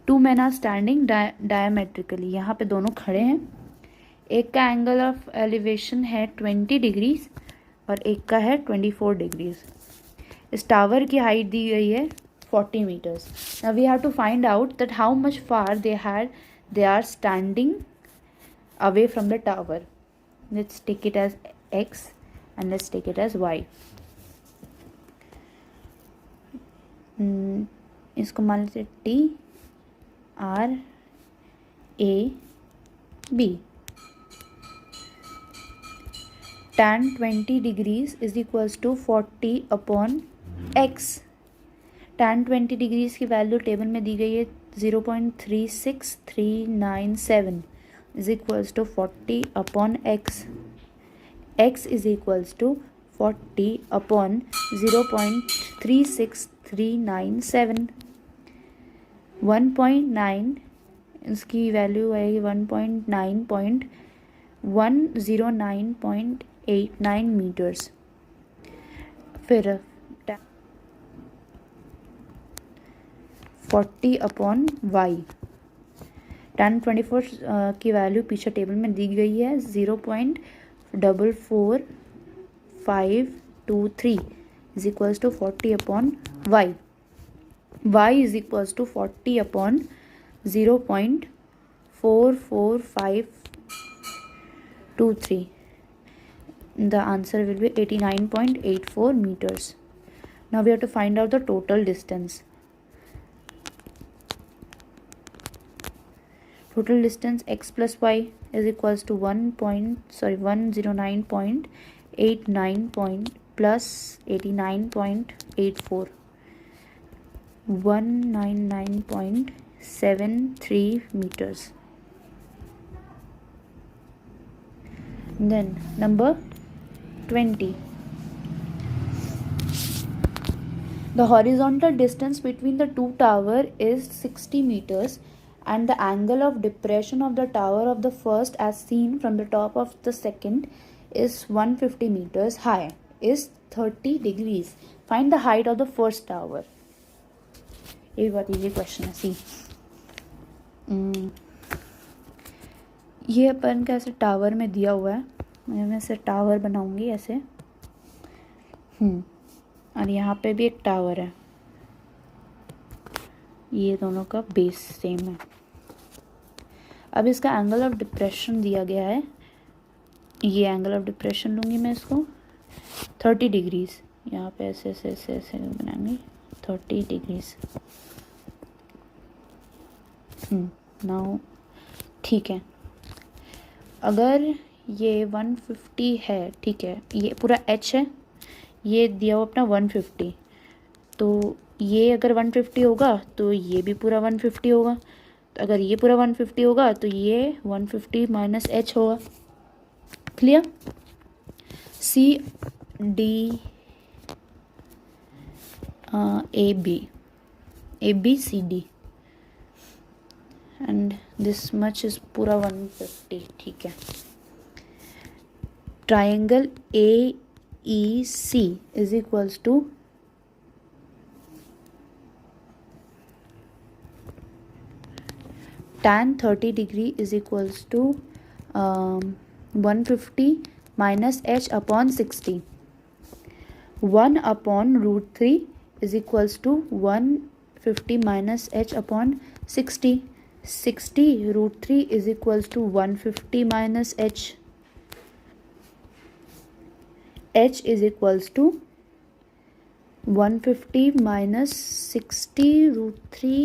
[SPEAKER 1] Two man are standing diametrically. यहाँ पे दोनों खड़े हैं. एक का एंगल ऑफ एलिवेशन है 20 डिग्रीज और एक का है 24 डिग्रीज. इस टावर की हाइट दी गई है 40 metres. Now we have to find out that how much far they are standing away from the tower. Let's take it as x and let's take it as y. इसको मान लेते T R A B. tan 20 degrees is equals to 40 upon x. tan 20 degrees की वैल्यू टेबल में दी गई है 0.36397 is equals to 40 upon x. x is equals to 40 upon 0.36397. 1.9 इसकी वैल्यू आएगी 1.9.109.89 मीटर्स. फिर 40 अपॉन y. tan 24 की वैल्यू पीछे टेबल में दी गई है 0.44523 is equals to 40 upon y. y is equals to 40 upon 0.44523. The answer will be 89.84 meters. Now we have to find out the total distance. Total distance x plus y is equals to 109.89 plus 89.84, 199.73 meters. Then number 20. The horizontal distance between the two towers is 60 meters and the angle of depression of the tower of the first as seen from the top of the second is 150 meters high is 30 degrees. Find the height of the first tower. ये बहुत easy question है. सी ये अपन का ऐसे टावर में दिया हुआ है. मैं ऐसे टावर बनाऊंगी ऐसे. और यहाँ पे भी एक टावर है. ये दोनों का बेस सेम है. अब इसका एंगल ऑफ डिप्रेशन दिया गया है. ये एंगल ऑफ डिप्रेशन लूँगी मैं इसको 30 डिग्रीज. यहाँ पे ऐसे ऐसे ऐसे ऐसे बनाएंगे 30 डिग्रीज. नाउ ठीक है. अगर ये 150 है, ठीक है, ये पूरा h है, ये दिया हुआ अपना 150, तो ये अगर 150 होगा तो ये भी पूरा 150 होगा. तो अगर ये पूरा 150 होगा तो ये 150 माइनस h होगा. Clear. C D A B C D and this much is पूरा 150. ठीक है. Triangle A E C is equals to tan 30 degree is equals to 150 minus h upon 60. 1 upon root 3 is equals to 150 minus h upon 60. 60 root 3 is equals to 150 minus h. H is equals to 150 minus 60 root 3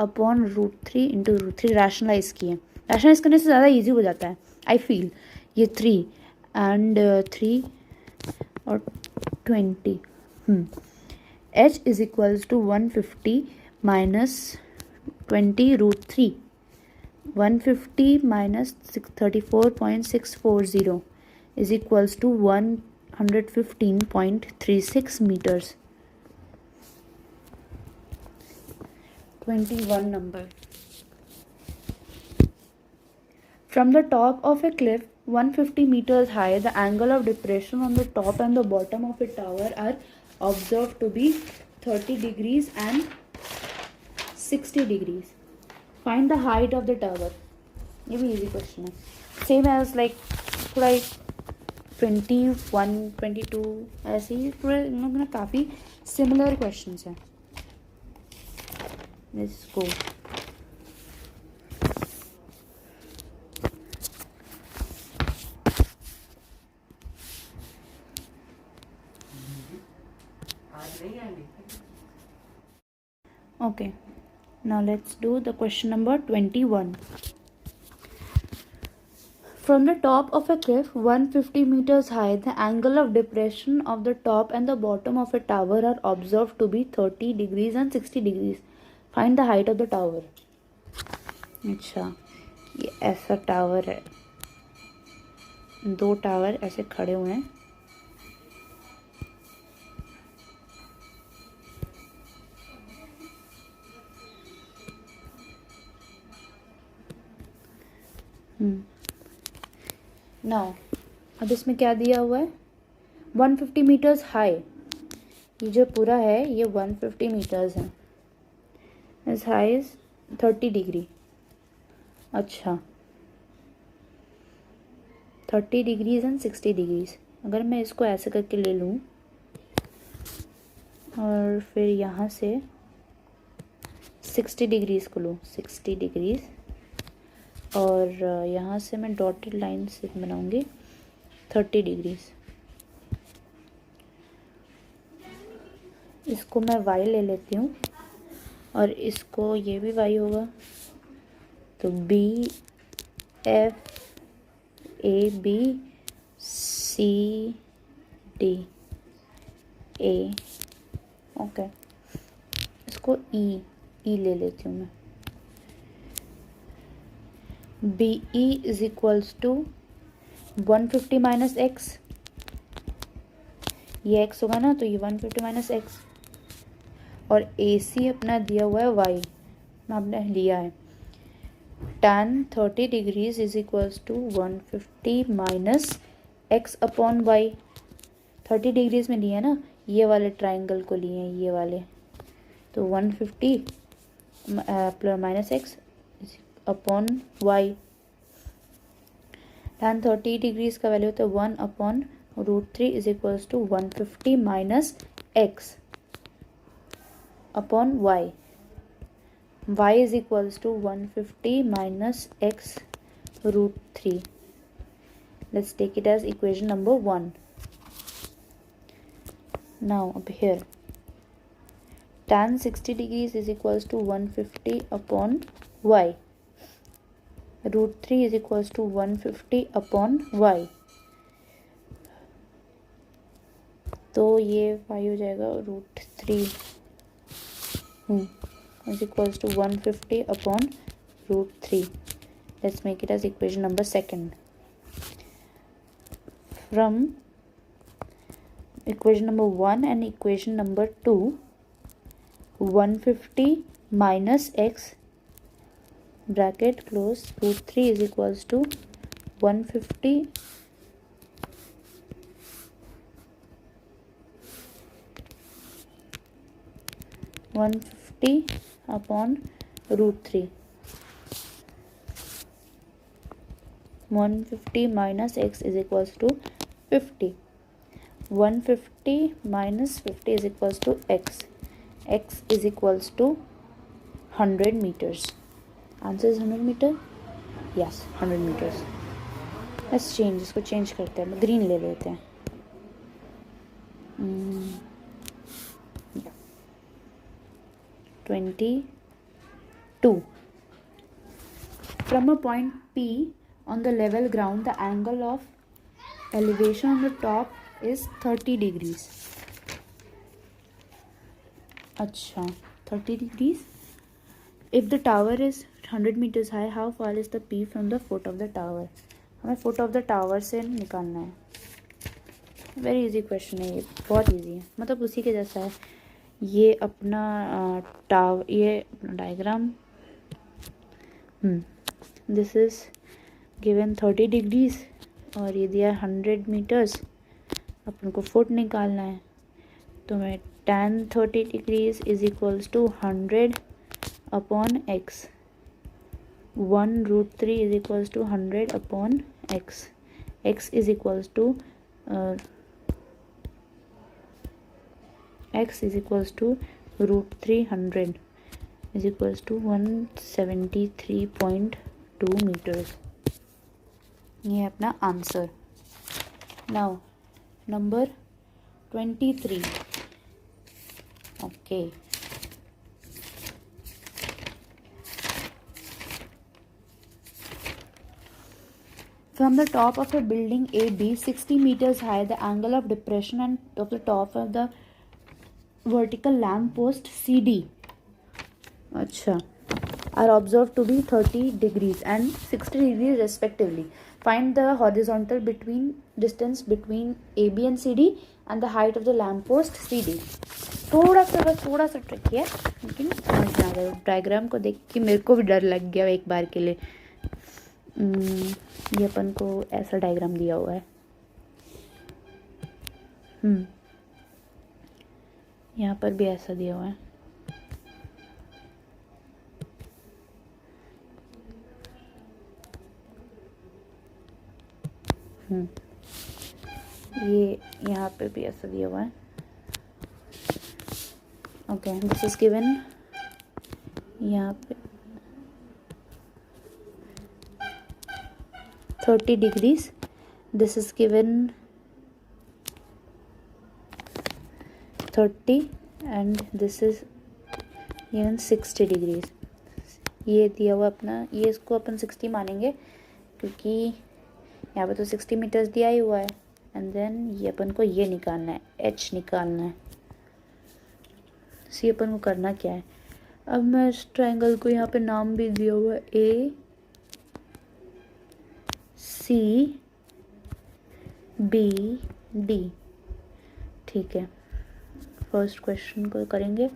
[SPEAKER 1] upon root 3 into root 3. Rationalise किए. रैशनलाइज करने से ज़्यादा इजी हो जाता है आई फील. ये 3 एंड 3 और 20. h is equals to 150 minus 20 root 3. 150 minus 34.640 is equals to 115.36 metres. 21 number. From the top of a cliff 150 meters high, the angle of depression on the top and the bottom of a tower are observed to be 30 degrees and 60 degrees. Find the height of the tower. ये भी easy question है. Same as like थोड़ा 21, 22 ऐसे ही थोड़े इन लोग ना काफ़ी similar questions हैं. Let's go. Okay, now let's do the question number 21. From the top of a cliff 150 meters high, the angle of depression of the top and the bottom of a tower are observed to be 30 degrees and 60 degrees. Find the height of the tower. अच्छा, ये ऐसा टावर है. 2 टावर ऐसे खड़े हुए हैं. नाउ अब इसमें क्या दिया हुआ है? 150 मीटर्स हाई. ये जो पूरा है ये 150 मीटर्स है. as high as 30 degree. अच्छा, 30 डिग्रीज एंड 60 डिग्रीज. अगर मैं इसको ऐसे करके ले लूँ और फिर यहाँ से 60 डिग्रीज को लूँ, 60 डिग्रीज, और यहाँ से मैं डॉटेड लाइन से बनाऊँगी 30 डिग्रीज। इसको मैं y ले लेती हूँ और इसको ये भी y होगा, तो B F A B C D A, okay. इसको E ले लेती हूँ मैं। BE is equals to 150 minus x, ये x होगा ना, तो ये 150 माइनस एक्स, और AC अपना दिया हुआ है y, आपने लिया है tan 30 degrees is equals to 150 minus x upon y. 30 degrees में लिए है ना, ये वाले ट्राइंगल को लिए हैं, ये वाले, तो 150 minus x upon y. tan 30 degrees का वैल्यू होता है 1 upon √3 is equals to 150 minus x upon y. y is equals to 150 minus x √3. Let's take it as equation number 1. Now up here, tan 60 degrees is equals to 150 upon y. √3 is equals to 150 upon y. तो ये y हो जाएगा √3 is equals to 150 upon √3. Let's make it as equation number 2. From equation number 1 and equation number 2, 150 minus x bracket close √3 is equals to 150 upon √3. 150 minus x is equals to 50. 150 minus 50 is equals to x. X is equals to 100 meters. Answer is 100 meter. Yes, 100 meters. Let's change. इसको change करते हैं, green ले लेते हैं. 22. From a point P on the level ground, the angle of elevation on the top is 30 degrees. अच्छा, 30 degrees. If the tower is 100 meters high, how far is the P from the foot of the tower? हमें foot of the tower से निकालना है. वेरी इजी क्वेश्चन है ये, बहुत इजी है, मतलब उसी के जैसा है। ये अपना ये अपना diagram, this is given 30 degrees और ये दिया 100 मीटर्स, अपन को फुट निकालना है। तो मैं tan 30 degrees is equals to 100 upon x, 1√3 is equals to 100 upon x, x is equals to x is equals to √300 is equals to 173.2 meters. ये अपना answer. Now number 23. Okay, from the top of a building AB 60 meters high, the angle of depression and of the top of the vertical lamp post CD अच्छा are observed to be 30 degrees and 60 degrees respectively. Find the horizontal distance between AB and CD and the height of the lamp post CD. थोड़ा सा ट्रिकी है, लेकिन समझ आ गया। डायग्राम को देख के मेरे को भी डर लग गया एक बार के लिए। ये अपन को ऐसा डायग्राम दिया हुआ है। यहाँ पर भी ऐसा दिया हुआ है। ये यहाँ पे भी ऐसा दिया हुआ है। ओके, दिस इज गिवन यहाँ पे 30 degrees this is given 30 and this is given 60 degrees. ये दिया हुआ अपना, ये इसको अपन 60 मानेंगे क्योंकि यहाँ पे तो 60 मीटर्स दिया ही हुआ है। एंड देन ये अपन को ये निकालना है, एच निकालना है। सी अपन को करना क्या है, अब मैं इस ट्रायंगल को यहाँ पे नाम भी दिया हुआ है ए सी बी डी। ठीक है, फर्स्ट क्वेश्चन को करेंगे।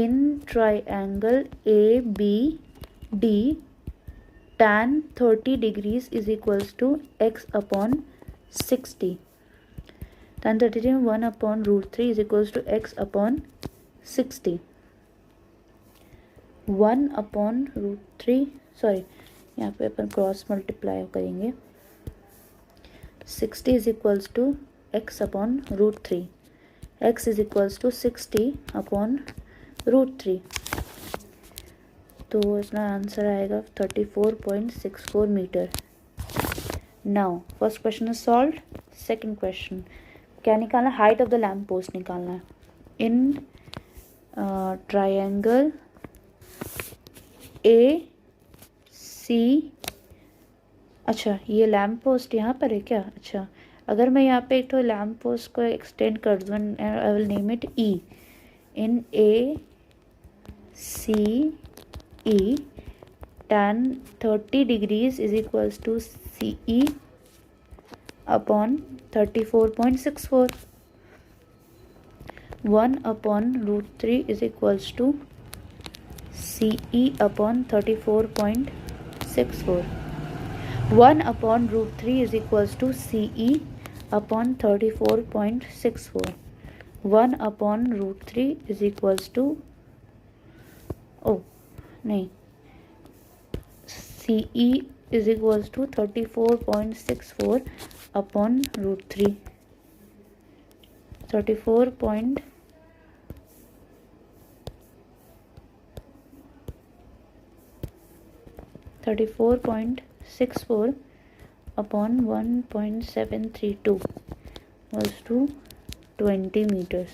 [SPEAKER 1] In triangle A B D tan 30 degrees is equals to x upon 60. Tan 30 1 upon root 3 is equals to x upon 60. 1 upon root 3, sorry यहाँ पे अपन क्रॉस मल्टीप्लाई करेंगे। 60 is equals to x upon root 3. x is equals to 60 upon root 3. तो इसका आंसर आएगा 34.64 metre. Now first question is solve. Second question क्या निकालना है, height of the lamp post निकालना है। इन ट्रायंगल ए सी, अच्छा ये लैम्प पोस्ट यहाँ पर है क्या, अच्छा अगर मैं यहाँ पे एक तो लैम्प पोस्ट को एक्सटेंड कर दूँ, I will name it E. In A C E tan 30 degrees is equals to CE upon 34.64. 1 upon root 3 is equals to CE upon 34.64. 1 upon root 3 is equals to CE upon 34.64. 1 upon root 3 is equals to, oh नहीं, CE is equals to 34.64 upon root 3. 34.64 upon 1.732 was to 20 meters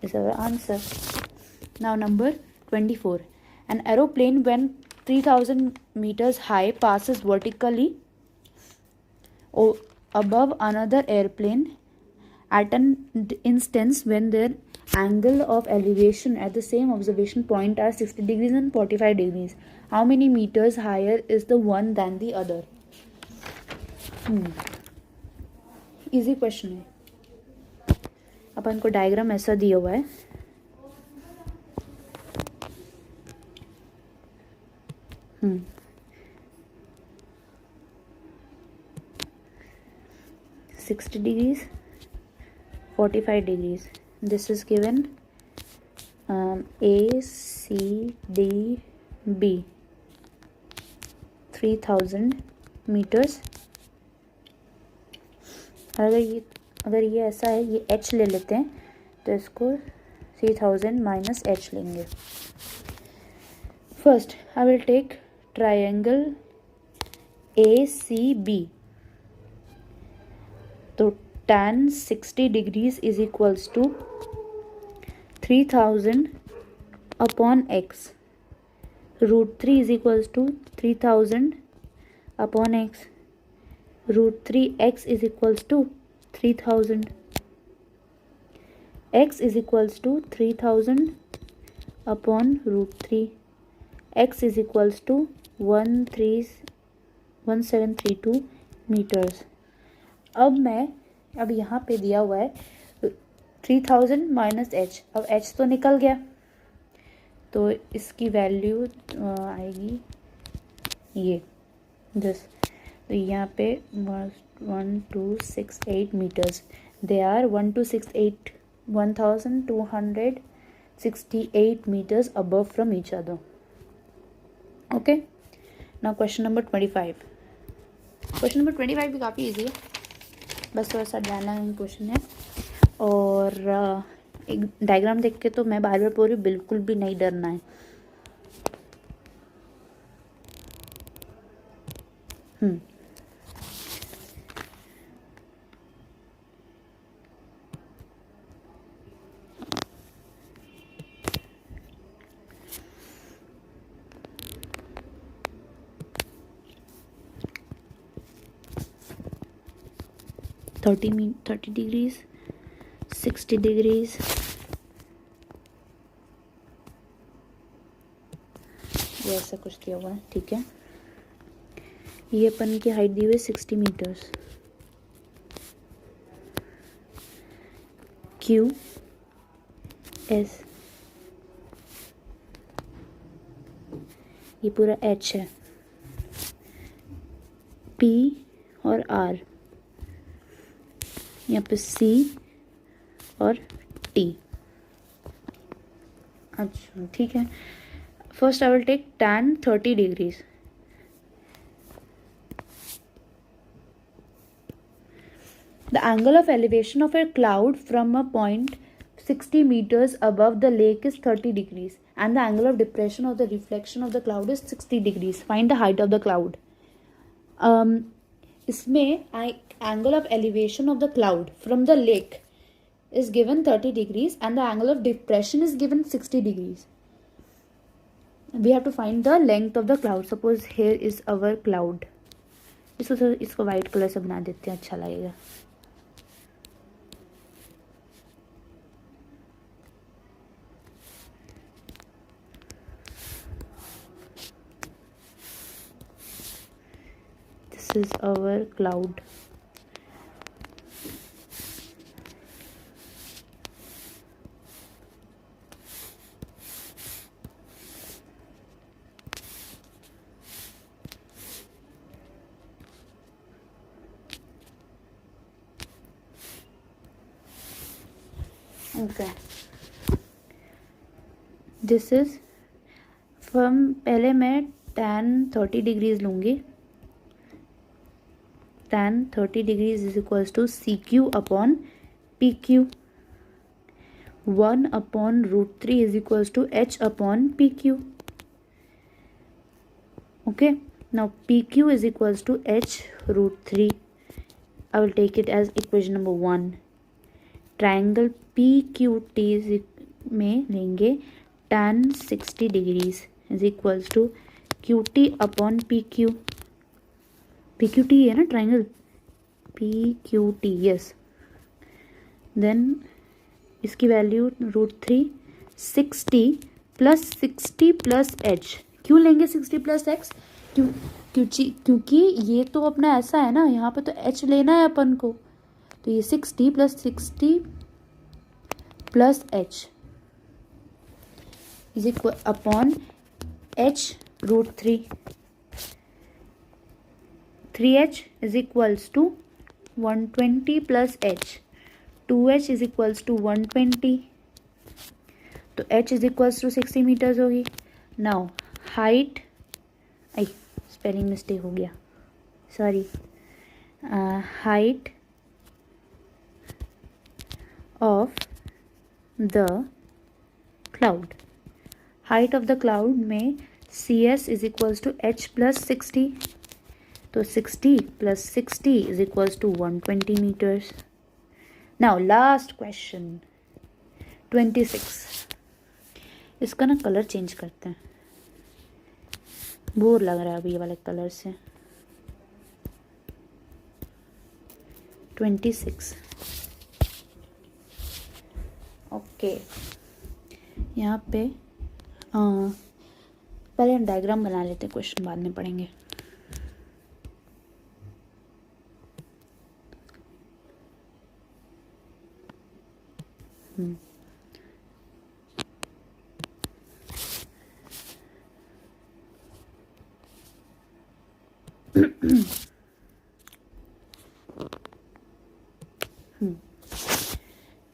[SPEAKER 1] is our answer. Now number 24. An aeroplane when 3000 meters high passes vertically above another airplane at an instance when their angle of elevation at the same observation point are 60 degrees and 45 degrees. How many meters higher is the one than the other? Easy question है। अपन को डायग्राम ऐसा दिया हुआ है, 60 degrees, 45 degrees. This is given A, C, D, B, 3000 meters. अगर ये ऐसा है, ये H ले लेते हैं तो इसको 3000 माइनस H लेंगे। First I will take triangle ACB. तो tan 60 degrees is equals to 3000 upon x. Root 3 is equals to 3000 upon x. Root 3x is equals to 3000. X is equals to 3000 upon root 3. X is equals to 1732 meters. अब यहाँ पे दिया हुआ है 3000 माइनस H। अब H तो निकल गया तो इसकी वैल्यू आएगी ये दिस। तो यहाँ पे 1268 metres, they are 1268 meters above from each other. Okay, now question number 25. Question number 25 भी काफ़ी इजी है, बस थोड़ा सा डायनामिक क्वेश्चन है। और एक डायग्राम देख के तो मैं बार बार बोल रही हूँ, बिल्कुल भी नहीं डरना है। थर्टी डिग्रीज, 60 डिग्रीज, ये ऐसा कुछ दिया हुआ है, ठीक है। ये अपन की हाइट दी हुई है 60 मीटर्स। क्यू एस, ये पूरा एच है, पी और आर, यहाँ पे सी और टी। अच्छा ठीक है। First I will take tan 30 degrees. The angle of elevation of a cloud from a point 60 meters above the lake is 30 degrees and the angle of depression of the reflection of the cloud is 60 degrees. Find the height of the cloud. इसमें angle of elevation of the cloud from the lake is given 30 degrees and the angle of depression is given 60 degrees. We have to find the length of the cloud. Suppose here is our cloud. इसको वाइट कलर से बना देते हैं, अच्छा लगेगा। This is our cloud. Okay. This is from, पहले मैं tan 30 डिग्रीज लूँगी। tan 30 degrees is equals to CQ upon PQ। 1/√3 is equals to H upon PQ. Okay, now PQ is equals to H√3. I will take it as equation number 1. Triangle PQT में लेंगे tan 60 degrees is equals to QT upon PQ. PQT है ना ट्राइंगल, PQT, yes. Then इसकी वैल्यू √3, 60 प्लस 60 प्लस एच। क्यों लेंगे 60 प्लस एक्स? क्योंकि ये तो अपना ऐसा है ना, यहाँ पे तो एच लेना है अपन को, तो ये 60 plus 60 plus H is equal upon H√3। 3H is equals to 120 plus H, 2H is equals to 120, तो H is equals to 60 metres होगी। Now height, I spelling mistake हो गया, sorry, height of the cloud, height of the cloud में CS is equals to H plus 60, तो 60 plus 60 is equals to 120 metres. Now last question 26। इसका ना कलर चेंज करते हैं, बोर लग रहा है अभी ये वाले कलर से। 26 ओके, यहाँ पे पहले हम डायग्राम बना लेते हैं, क्वेश्चन बाद में पढ़ेंगे।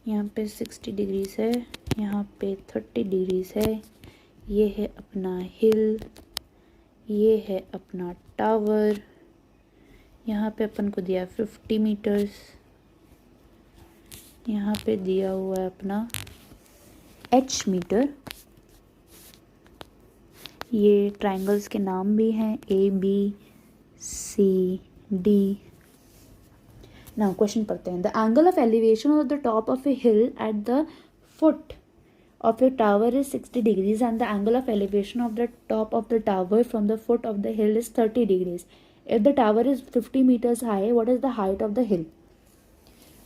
[SPEAKER 1] यहाँ पे 60 डिग्रीज है, यहाँ पे 30 डिग्रीज है, ये है अपना हिल, ये है अपना टावर, यहाँ पे अपन को दिया 50 मीटर्स, यहाँ पे दिया हुआ है अपना H मीटर। ये ट्राइंगल्स के नाम भी हैं A B C D. Now question पढ़ते हैं। The angle of elevation of the top of a hill at the foot of a tower is 60 degrees and the angle of elevation of the top of the tower from the foot of the hill is 30 degrees. If the tower is 50 meters high, what is the height of the hill?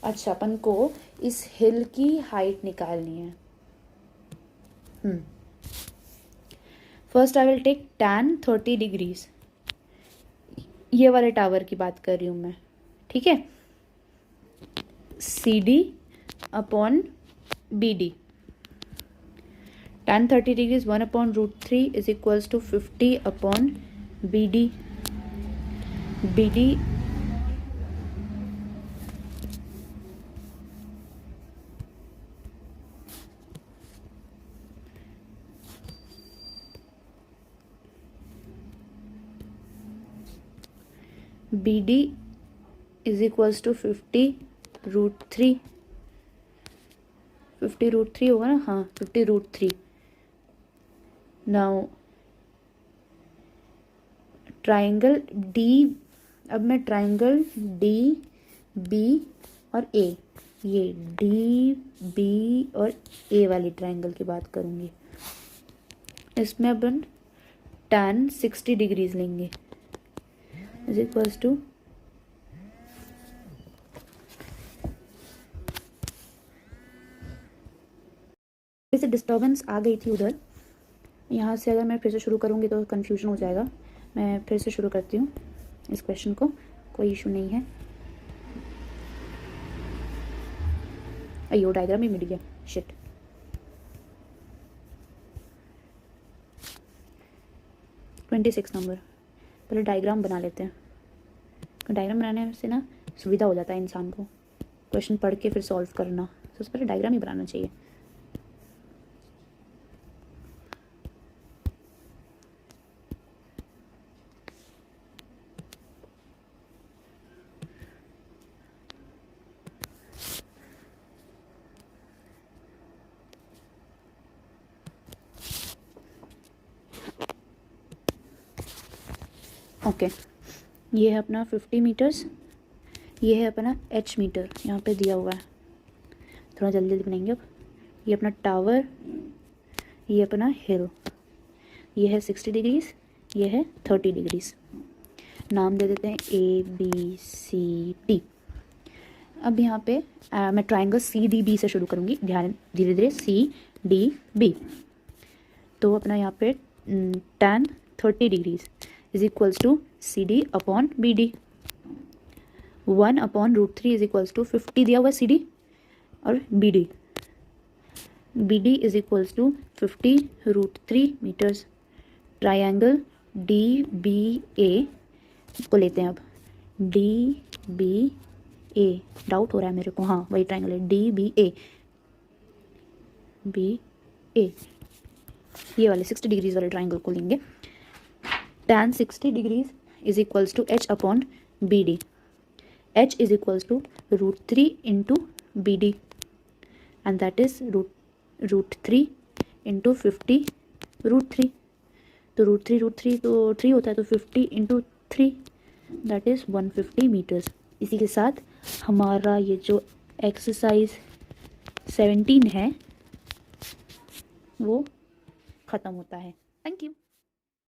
[SPEAKER 1] अच्छा, अपन को इस हिल की हाइट निकालनी है। First I will take tan 30 degrees. ये वाले टावर की बात कर रही हूँ मैं, ठीक है। C D upon B D. tan 30 degrees 1 upon root 3 is equals to 50 upon BD. BD BD is equals to 50 root 3. 50 root 3 होगा ना, हाँ 50 root 3। नाउ ट्राइंगल डी, अब मैं ट्राइंगल डी बी और ए, ये डी बी और ए वाली ट्राइंगल की बात करूँगी। इसमें अपन tan 60 डिग्रीज लेंगे इज इक्वल्स टू से डिस्टर्बेंस आ गई थी उधर। यहाँ से अगर मैं फिर से शुरू करूँगी तो कन्फ्यूजन हो जाएगा। मैं फिर से शुरू करती हूँ इस क्वेश्चन को, कोई इशू नहीं है। अयो डायग्राम ही मिल गया, शिट। ट्वेंटी 26 नंबर, पहले डायग्राम बना लेते हैं। डायग्राम बनाने से ना सुविधा हो जाता है इंसान को, क्वेश्चन पढ़ के फिर सॉल्व करना। तो उससे पहले डायग्राम ही बनाना चाहिए। ओके, ये है अपना 50 मीटर्स, ये है अपना h मीटर, यहाँ पे दिया हुआ है। थोड़ा जल्दी जल्दी बनाएंगे अब। ये अपना टावर, ये अपना हिल, ये है 60 डिग्रीज, ये है 30 डिग्रीज। नाम दे देते हैं ए बी सी डी। अब यहाँ पे मैं ट्राइंगल सी डी बी से शुरू करूँगी, ध्यान धीरे धीरे, सी डी बी। तो अपना यहाँ पे tan 30 degrees is equals to C D upon B D. 1 upon root 3 is equals to 50 दिया हुआ सी डी और B D. B D is equals to 50 root 3 meters. Triangle D B A को लेते हैं अब, डी बी ए, डाउट हो रहा है मेरे को, हाँ वही ट्राइंगल है, डी बी ए, बी ए। ये वाले 60 डिग्रीज वाले ट्राइंगल को लेंगे। tan 60 degrees is equals to h upon B D. h is equals to root 3 into B D and that is root 3 into 50 root 3। तो रूट थ्री तो 3 होता है, तो 50 इंटू 3 दैट इज़ 150 मीटर्स। इसी के साथ हमारा ये जो एक्सरसाइज 17 है वो ख़त्म होता है। Thank you.